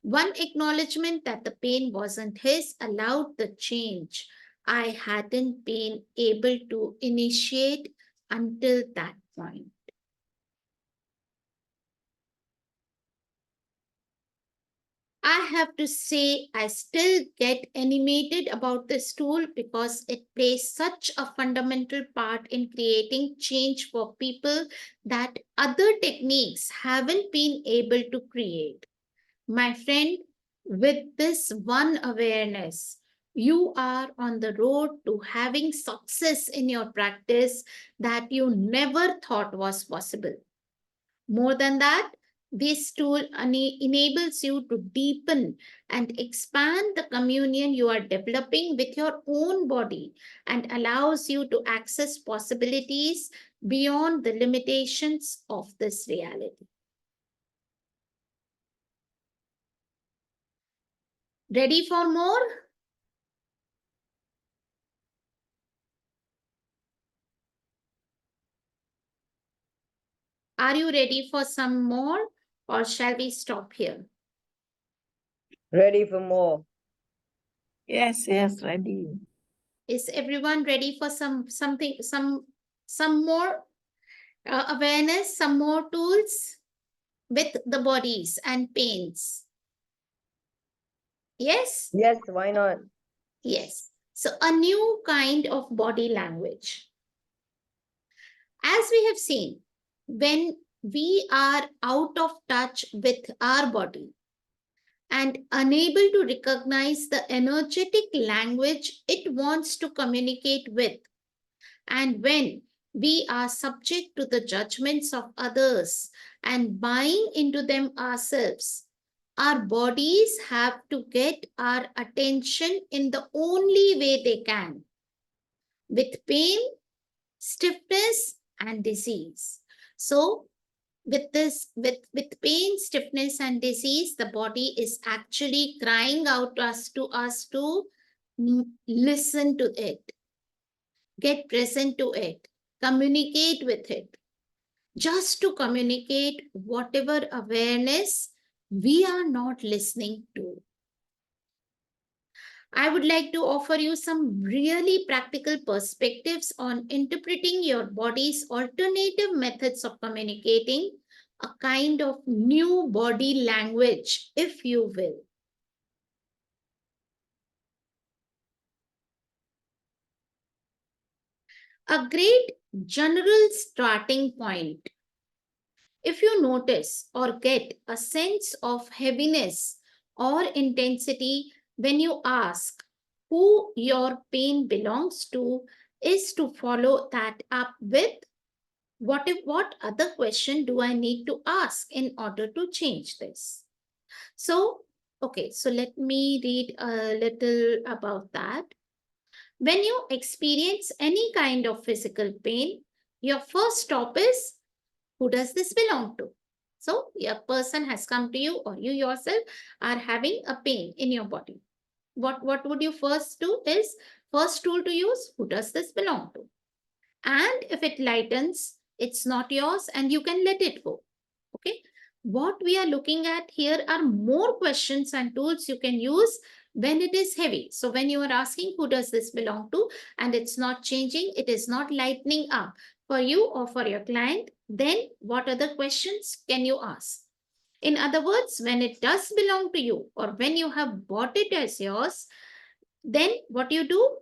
One acknowledgement that the pain wasn't his allowed the change I hadn't been able to initiate until that point. I have to say, I still get animated about this tool because it plays such a fundamental part in creating change for people that other techniques haven't been able to create. My friend, with this one awareness, you are on the road to having success in your practice that you never thought was possible. More than that, this tool enables you to deepen and expand the communion you are developing with your own body and allows you to access possibilities beyond the limitations of this reality. Ready for more? Are you ready for some more, or shall we stop here? Ready for more. Yes, yes, ready. Is everyone ready for some more awareness, some more tools with the bodies and pains? Yes? Yes, why not? Yes. So a new kind of body language. As we have seen, when we are out of touch with our body and unable to recognize the energetic language it wants to communicate with, and when we are subject to the judgments of others and buying into them ourselves, our bodies have to get our attention in the only way they can, with pain, stiffness, and disease. So, with pain, stiffness, and disease, the body is actually crying out to us to listen to it, get present to it, communicate with it, just to communicate whatever awareness we are not listening to. I would like to offer you some really practical perspectives on interpreting your body's alternative methods of communicating, a kind of new body language, if you will. A great general starting point. If you notice or get a sense of heaviness or intensity when you ask who your pain belongs to, is to follow that up with what other question do I need to ask in order to change this? So, okay, so let me read a little about that. When you experience any kind of physical pain, your first stop is, who does this belong to? So a person has come to you, or you yourself are having a pain in your body. What would you first do is, first tool to use, who does this belong to? And if it lightens, it's not yours and you can let it go. Okay. What we are looking at here are more questions and tools you can use when it is heavy. So when you are asking who does this belong to and it's not changing, it is not lightening up for you or for your client, then what other questions can you ask? In other words, when it does belong to you or when you have bought it as yours, then what you do?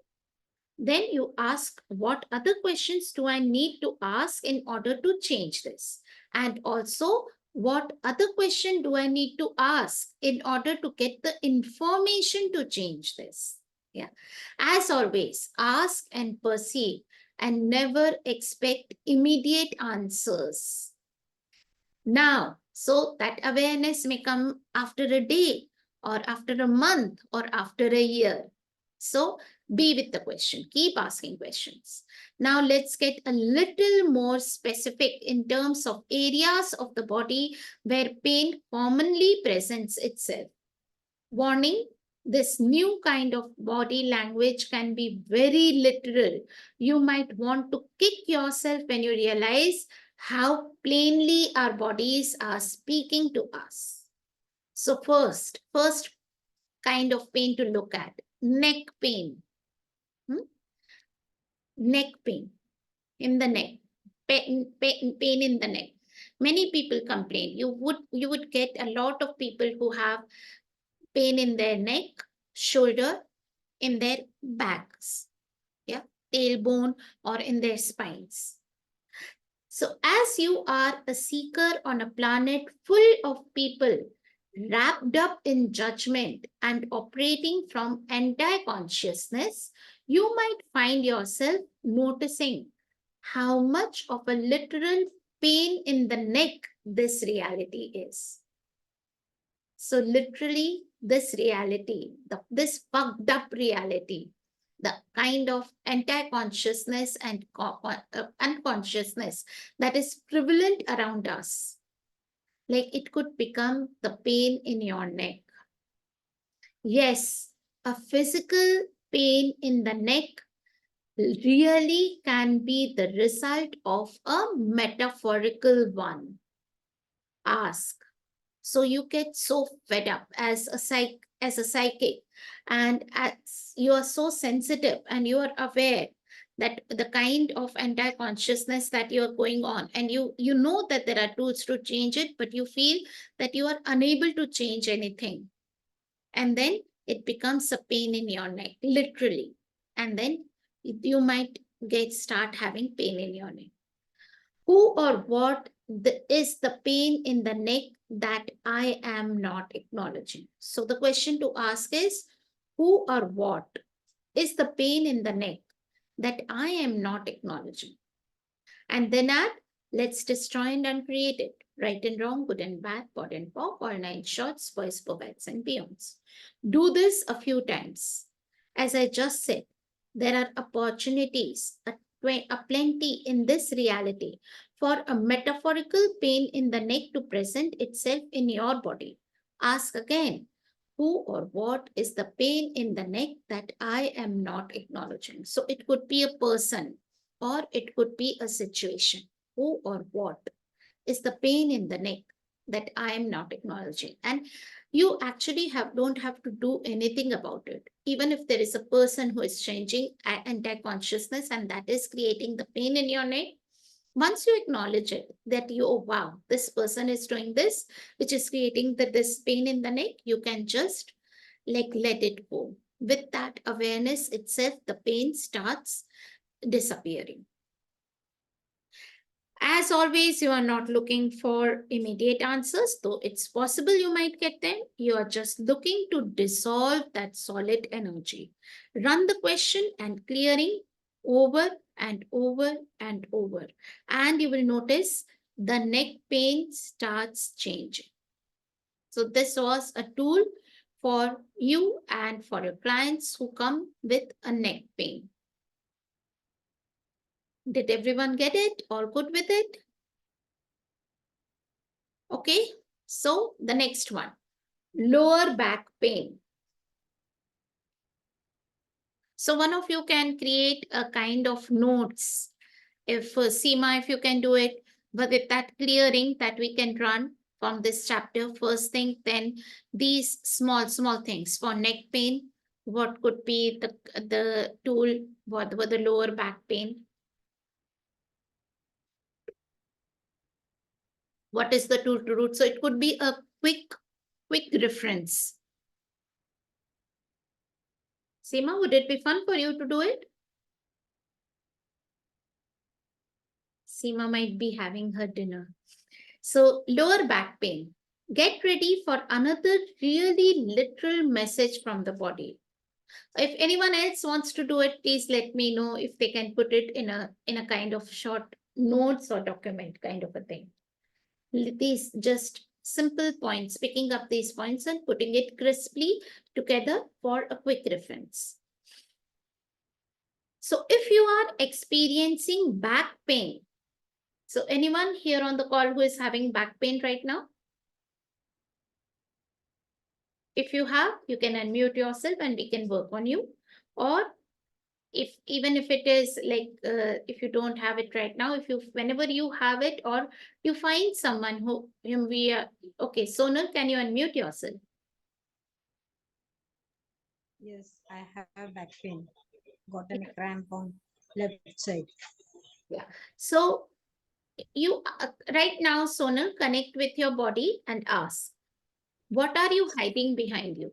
Then you ask, what other questions do I need to ask in order to change this? And also, what other question do I need to ask in order to get the information to change this? Yeah. As always, ask and perceive and never expect immediate answers. Now, so that awareness may come after a day or after a month or after a year. So be with the question, keep asking questions. Now let's get a little more specific in terms of areas of the body where pain commonly presents itself. Warning, this new kind of body language can be very literal. You might want to kick yourself when you realize how plainly our bodies are speaking to us. So first kind of pain to look at, neck pain. Neck pain in the neck, pain in the neck. Many people complain. You would get a lot of people who have pain in their neck, shoulder, in their backs, yeah, tailbone, or in their spines. So, as you are a seeker on a planet full of people wrapped up in judgment and operating from anti-consciousness, you might find yourself noticing how much of a literal pain in the neck this reality is. So literally, this reality, this fucked up reality, the kind of anti-consciousness and unconsciousness that is prevalent around us, like it could become the pain in your neck. Yes, a physical pain in the neck really can be the result of a metaphorical one. Ask. So you get so fed up as a psychic, and as you are so sensitive and you are aware that the kind of anti-consciousness that you are going on, and you know that there are tools to change it, but you feel that you are unable to change anything, and then it becomes a pain in your neck, literally, and then you might get start having pain in your neck. Who or what is the pain in the neck that I am not acknowledging? So the question to ask is, who or what is the pain in the neck that I am not acknowledging? And then add, let's destroy and uncreate it. Right and wrong, good and bad, pot and pop, all nine shorts, boys, bobets, and beyonds. Do this a few times. As I just said, there are opportunities, a plenty in this reality for a metaphorical pain in the neck to present itself in your body. Ask again, who or what is the pain in the neck that I am not acknowledging? So it could be a person, or it could be a situation. Who or what is the pain in the neck that I am not acknowledging? And you actually don't have to do anything about it. Even if there is a person who is changing anti-consciousness and that is creating the pain in your neck, once you acknowledge it, that you, oh wow, this person is doing this, which is creating this pain in the neck, you can just like let it go. With that awareness itself, the pain starts disappearing. As always, you are not looking for immediate answers, though it's possible you might get them. You are just looking to dissolve that solid energy. Run the question and clearing over and over and over. And you will notice the neck pain starts changing. So, this was a tool for you and for your clients who come with a neck pain. Did everyone get it? All good with it? Okay, so the next one, lower back pain. So one of you can create a kind of notes. If Seema, if you can do it, but with that clearing that we can run from this chapter, first thing, then these small things for neck pain, what could be the tool for the lower back pain? What is the tool to do? So it could be a quick reference. Seema, would it be fun for you to do it? Seema might be having her dinner. So, lower back pain. Get ready for another really literal message from the body. If anyone else wants to do it, please let me know if they can put it in a kind of short notes or document kind of a thing. These just simple points, picking up these points and putting it crisply together for a quick reference. So, if you are experiencing back pain, so anyone here on the call who is having back pain right now? If you have, you can unmute yourself and we can work on you. Or if even if it is like if you don't have it right now, if you whenever you have it, or you find someone whom we are okay. Sonal, can you unmute yourself? Yes, I have back pain. Gotten a cramp on left side. Yeah. So you right now, Sonal, connect with your body and ask, what are you hiding behind you?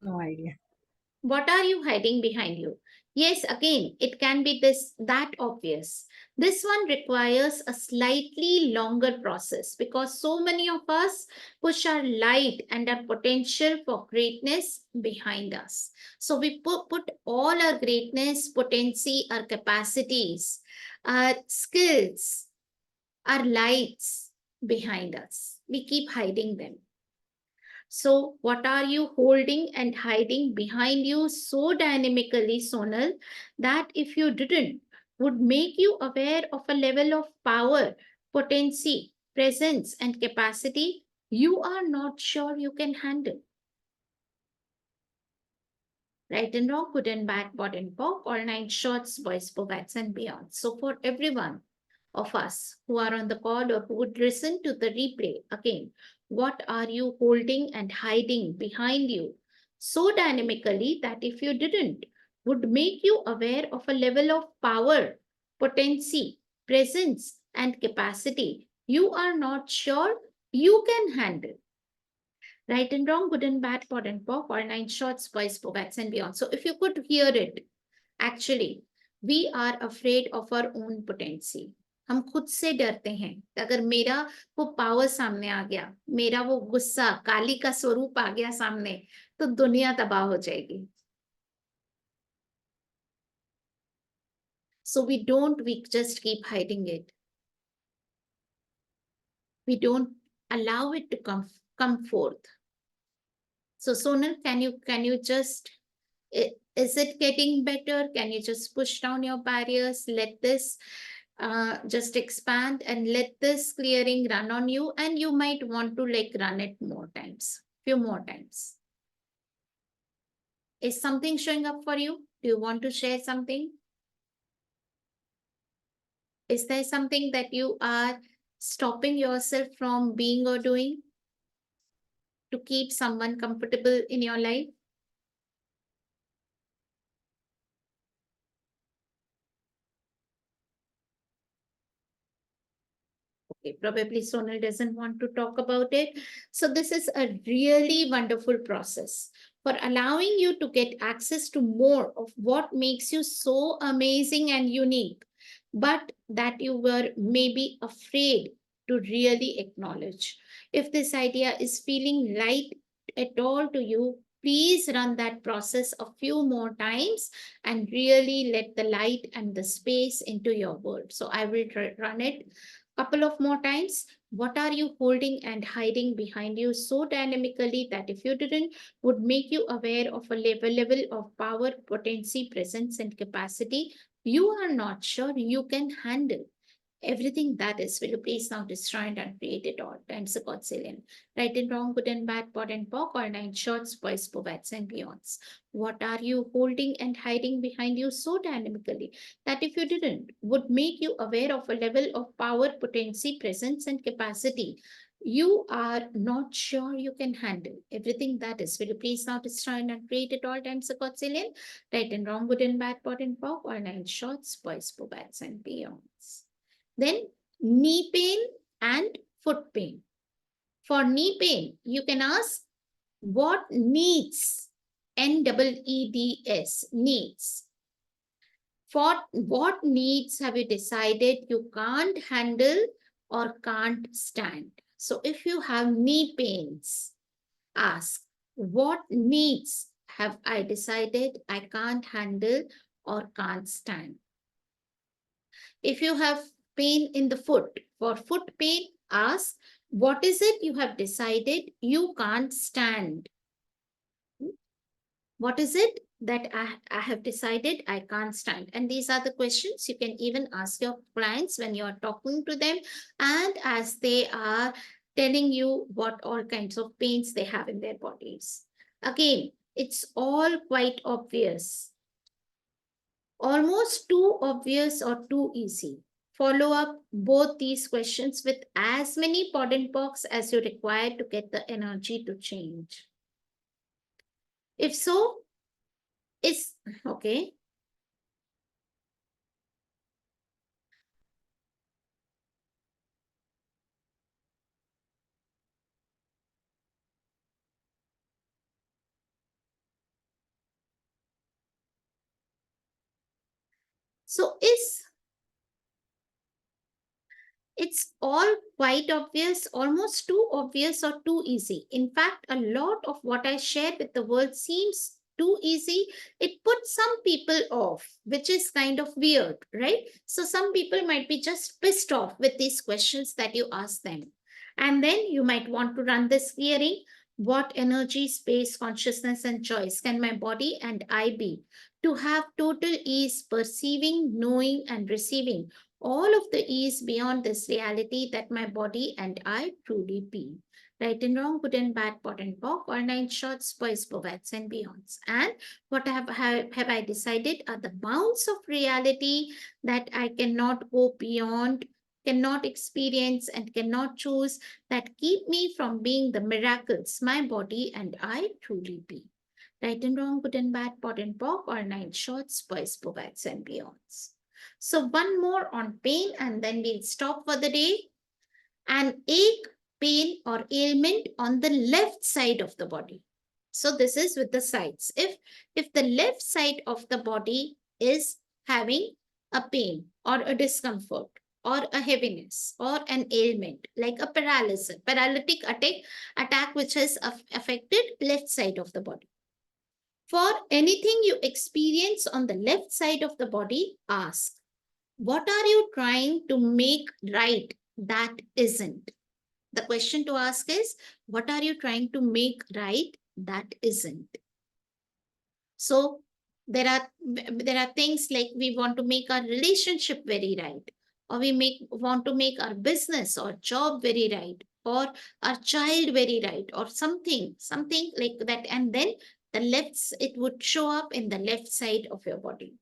No idea. What are you hiding behind you? Yes, again, it can be that obvious. This one requires a slightly longer process because so many of us push our light and our potential for greatness behind us. So we put all our greatness, potency, our capacities, our skills, our lights behind us. We keep hiding them. So, what are you holding and hiding behind you so dynamically, Sonal, that if you didn't, would make you aware of a level of power, potency, presence, and capacity you are not sure you can handle. Right and wrong, good and bad, bought and pop, all nine shorts, boys, bogats, and beyond. So for everyone of us who are on the call or who would listen to the replay again, what are you holding and hiding behind you so dynamically that if you didn't, would make you aware of a level of power, potency, presence, and capacity you are not sure you can handle? Right and wrong, good and bad, pod and pop, all nine shorts, boys, bogats, and beyond. So if you could hear it, actually, we are afraid of our own potency. हम खुद से डरते हैं अगर मेरा वो power सामने आ गया, मेरा वो गुस्सा, काली का स्वरूप आ गया सामने, तो दुनिया तबाह हो जाएगी. So we just keep hiding it. We don't allow it to come forth. So Sonal, can you just, is it getting better? Can you just push down your barriers? Let this just expand and let this clearing run on you, and you might want to like run it more times, few more times. Is something showing up for you? Do you want to share something? Is there something that you are stopping yourself from being or doing to keep someone comfortable in your life? Okay, probably Sonal doesn't want to talk about it. So this is a really wonderful process for allowing you to get access to more of what makes you so amazing and unique, but that you were maybe afraid to really acknowledge. If this idea is feeling light at all to you, please run that process a few more times and really let the light and the space into your world. So I will run it couple of more times. What are you holding and hiding behind you so dynamically that if you didn't, would make you aware of a level of power, potency, presence, and capacity you are not sure you can handle? Everything that is, will you please now destroy and uncreate it all? Times the Godzillion. Right and wrong, good and bad, pot and pock, all nine shorts, boys, bobats, and beyonds. What are you holding and hiding behind you so dynamically that if you didn't, would make you aware of a level of power, potency, presence, and capacity you are not sure you can handle? Everything that is, will you please now destroy and uncreate it all? Times the Godzillion. Right and wrong, good and bad, pot and pock, all nine shorts, boys, bobats, and beyonds. Then knee pain and foot pain. For knee pain, you can ask what needs, NEEDS, needs. For what needs have you decided you can't handle or can't stand? So if you have knee pains, ask what needs have I decided I can't handle or can't stand? If you have pain in the foot, for foot pain, ask what is it you have decided you can't stand? What is it that I have decided I can't stand? And these are the questions you can even ask your clients when you are talking to them and as they are telling you what all kinds of pains they have in their bodies. Again, it's all quite obvious. Almost too obvious or too easy. Follow up both these questions with as many pod and pocs as you require to get the energy to change. If so, is okay. So is it's all quite obvious, almost too obvious or too easy. In fact, a lot of what I share with the world seems too easy. It puts some people off, which is kind of weird, right? So some people might be just pissed off with these questions that you ask them. And then you might want to run this clearing. What energy, space, consciousness, and choice can my body and I be to have total ease perceiving, knowing, and receiving all of the ease beyond this reality that my body and I truly be? Right and wrong, good and bad, pot and pock, or nine shorts, boys, bovettes, and beyonds. And what have I decided are the bounds of reality that I cannot go beyond, cannot experience, and cannot choose, that keep me from being the miracles my body and I truly be. Right and wrong, good and bad, pot and pock, or nine shorts, boys, bovettes, and beyonds. So one more on pain, and then we'll stop for the day. An ache, pain, or ailment on the left side of the body. So this is with the sides. If the left side of the body is having a pain or a discomfort or a heaviness or an ailment like a paralysis, paralytic attack which has affected left side of the body. For anything you experience on the left side of the body, ask, what are you trying to make right that isn't? The question to ask is, what are you trying to make right that isn't? So there are things like we want to make our relationship very right, or we want to make our business or job very right, or our child very right, or something like that. And then it would show up in the left side of your body.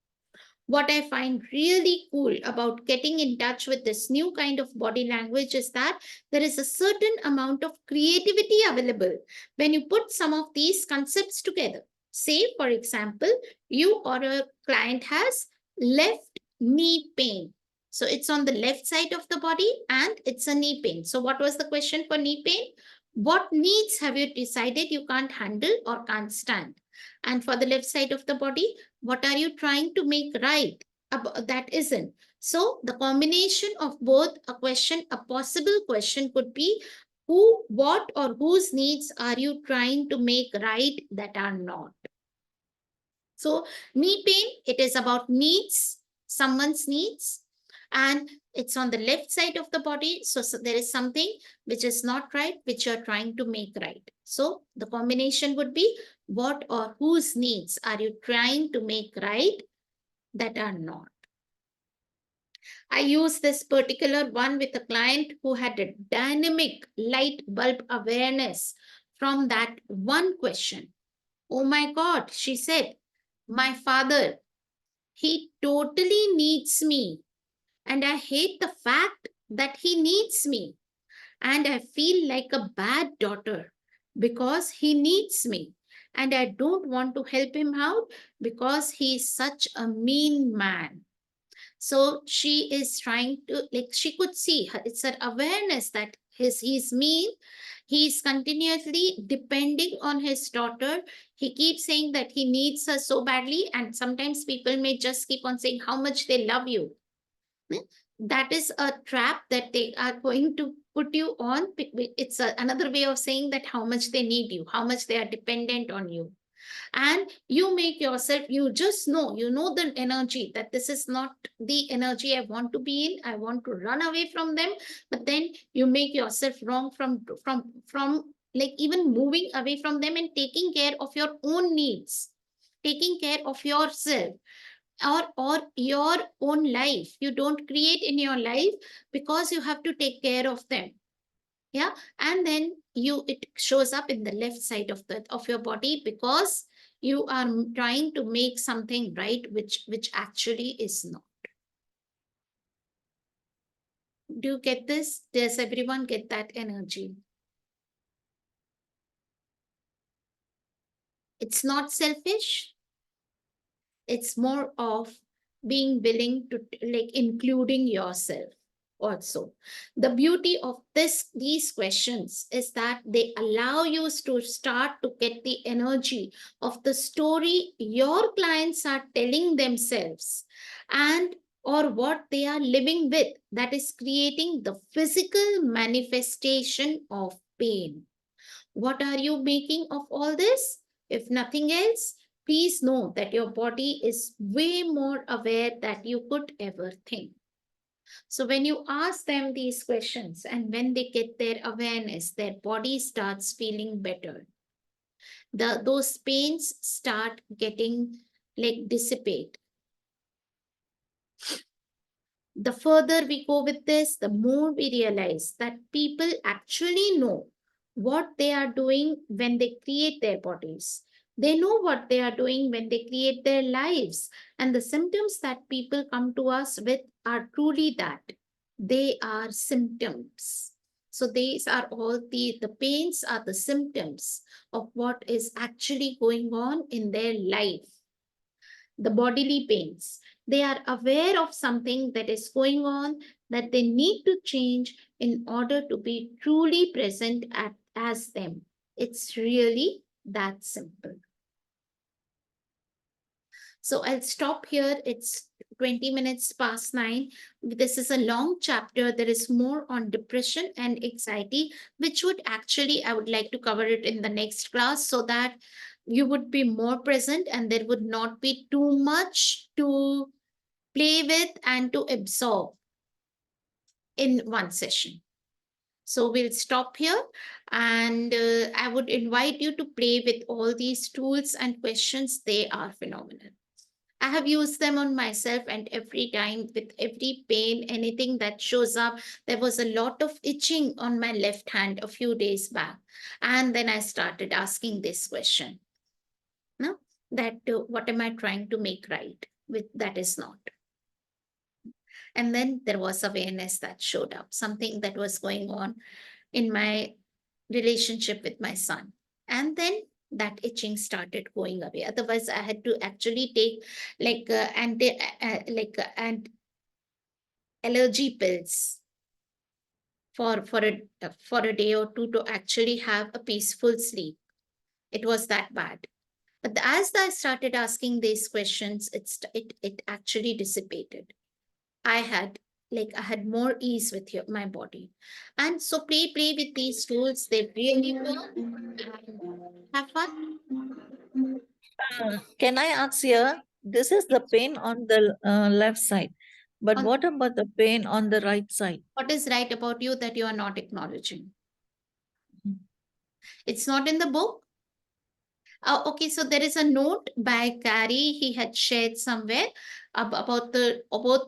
What I find really cool about getting in touch with this new kind of body language is that there is a certain amount of creativity available when you put some of these concepts together. Say, for example, you or a client has left knee pain. So it's on the left side of the body and it's a knee pain. So what was the question for knee pain? What needs have you decided you can't handle or can't stand? And for the left side of the body, what are you trying to make right that isn't? So the combination of both a possible question could be, who, what, or whose needs are you trying to make right that are not? So knee pain, it is about needs, someone's needs, and it's on the left side of the body. So there is something which is not right, which you're trying to make right. So the combination would be, what or whose needs are you trying to make right that are not? I used this particular one with a client who had a dynamic light bulb awareness from that one question. Oh my God, she said, my father, he totally needs me. And I hate the fact that he needs me. And I feel like a bad daughter because he needs me. And I don't want to help him out because he is such a mean man. So she is trying to, like, she could see it's an awareness that he's mean. He's continuously depending on his daughter. He keeps saying that he needs her so badly, and sometimes people may just keep on saying how much they love you. That is a trap that they are going to put you on. It's another way of saying that how much they need you, how much they are dependent on you. And you make yourself, you know the energy that this is not the energy I want to be in. I want to run away from them. But then you make yourself wrong from like even moving away from them and taking care of your own needs, taking care of yourself, or your own life. You don't create in your life because you have to take care of them. Yeah. And then it shows up in the left side of your body because you are trying to make something right which actually is not. Do you get this? Does everyone get that energy? It's not selfish. It's more of being willing to, like, including yourself also. The beauty of these questions is that they allow you to start to get the energy of the story your clients are telling themselves, and or what they are living with, that is creating the physical manifestation of pain. What are you making of all this? If nothing else, please know that your body is way more aware than you could ever think. So when you ask them these questions and when they get their awareness, their body starts feeling better. Those pains start getting like dissipate. The further we go with this, the more we realize that people actually know what they are doing when they create their bodies. They know what they are doing when they create their lives. And the symptoms that people come to us with are truly that. They are symptoms. So these are all the pains are the symptoms of what is actually going on in their life. The bodily pains. They are aware of something that is going on that they need to change in order to be truly present as them. It's really that simple. So I'll stop here. It's 20 minutes past 9. This is a long chapter. There is more on depression and anxiety, which would actually, I would like to cover it in the next class so that you would be more present and there would not be too much to play with and to absorb in one session. So we'll stop here, and I would invite you to play with all these tools and questions. They are phenomenal. I have used them on myself, and every time with every pain, anything that shows up, there was a lot of itching on my left hand a few days back. And then I started asking this question, no? That what am I trying to make right with that is not? And then there was awareness that showed up, something that was going on in my relationship with my son. And then that itching started going away. Otherwise, I had to actually take like and allergy pills for a day or two to actually have a peaceful sleep. It was that bad. But as I started asking these questions, it actually dissipated. I had more ease with my body. And so play with these tools. They really work. Have fun. Can I ask here? This is the pain on the left side, but On what about the pain on the right side? what is right about you that you are not acknowledging. Mhm. It's not in the book. Okay, so there is a note by Gary he had shared somewhere about the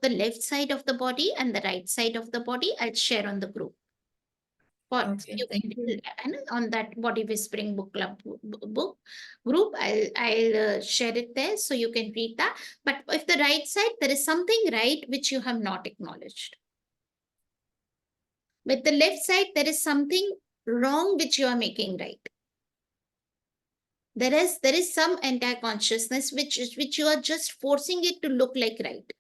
left side of the body and the right side of the body. I'll share on the group. For Okay, you thank you. and on that body whispering book club book group, I'll share it there so you can read that. But if the right side, there is something right which you have not acknowledged. With the left side, there is something wrong which you are making right. There is some anti-consciousness which you are just forcing it to look like right.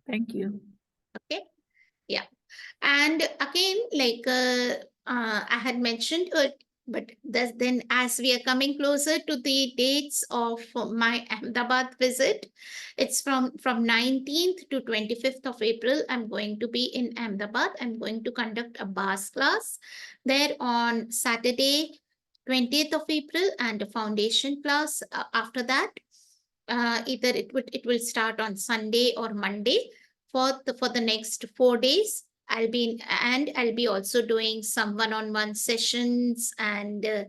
Thank you. Okay. Yeah. And again, I had mentioned, but then as we are coming closer to the dates of my Ahmedabad visit, it's from 19th to 25th of April. I'm going to be in Ahmedabad. I'm going to conduct a bas class there on Saturday, 20th of April, and a foundation class after that. Either it will start on Sunday or Monday for the next 4 days. I'll be also doing some one-on-one sessions and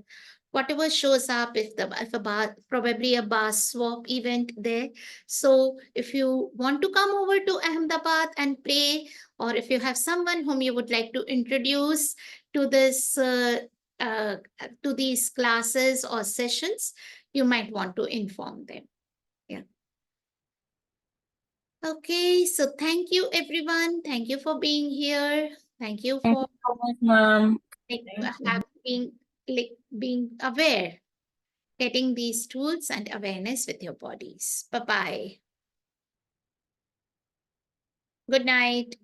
whatever shows up if a bar probably a bar swap event there. So if you want to come over to Ahmedabad and play, or if you have someone whom you would like to introduce to this uh, to these classes or sessions, you might want to inform them. Yeah. Okay, so thank you everyone. Thank you for being here. Thank you Thank for you so much, ma'am. like Thank you. having like being aware, getting these tools and awareness with your bodies. Bye bye. Good night.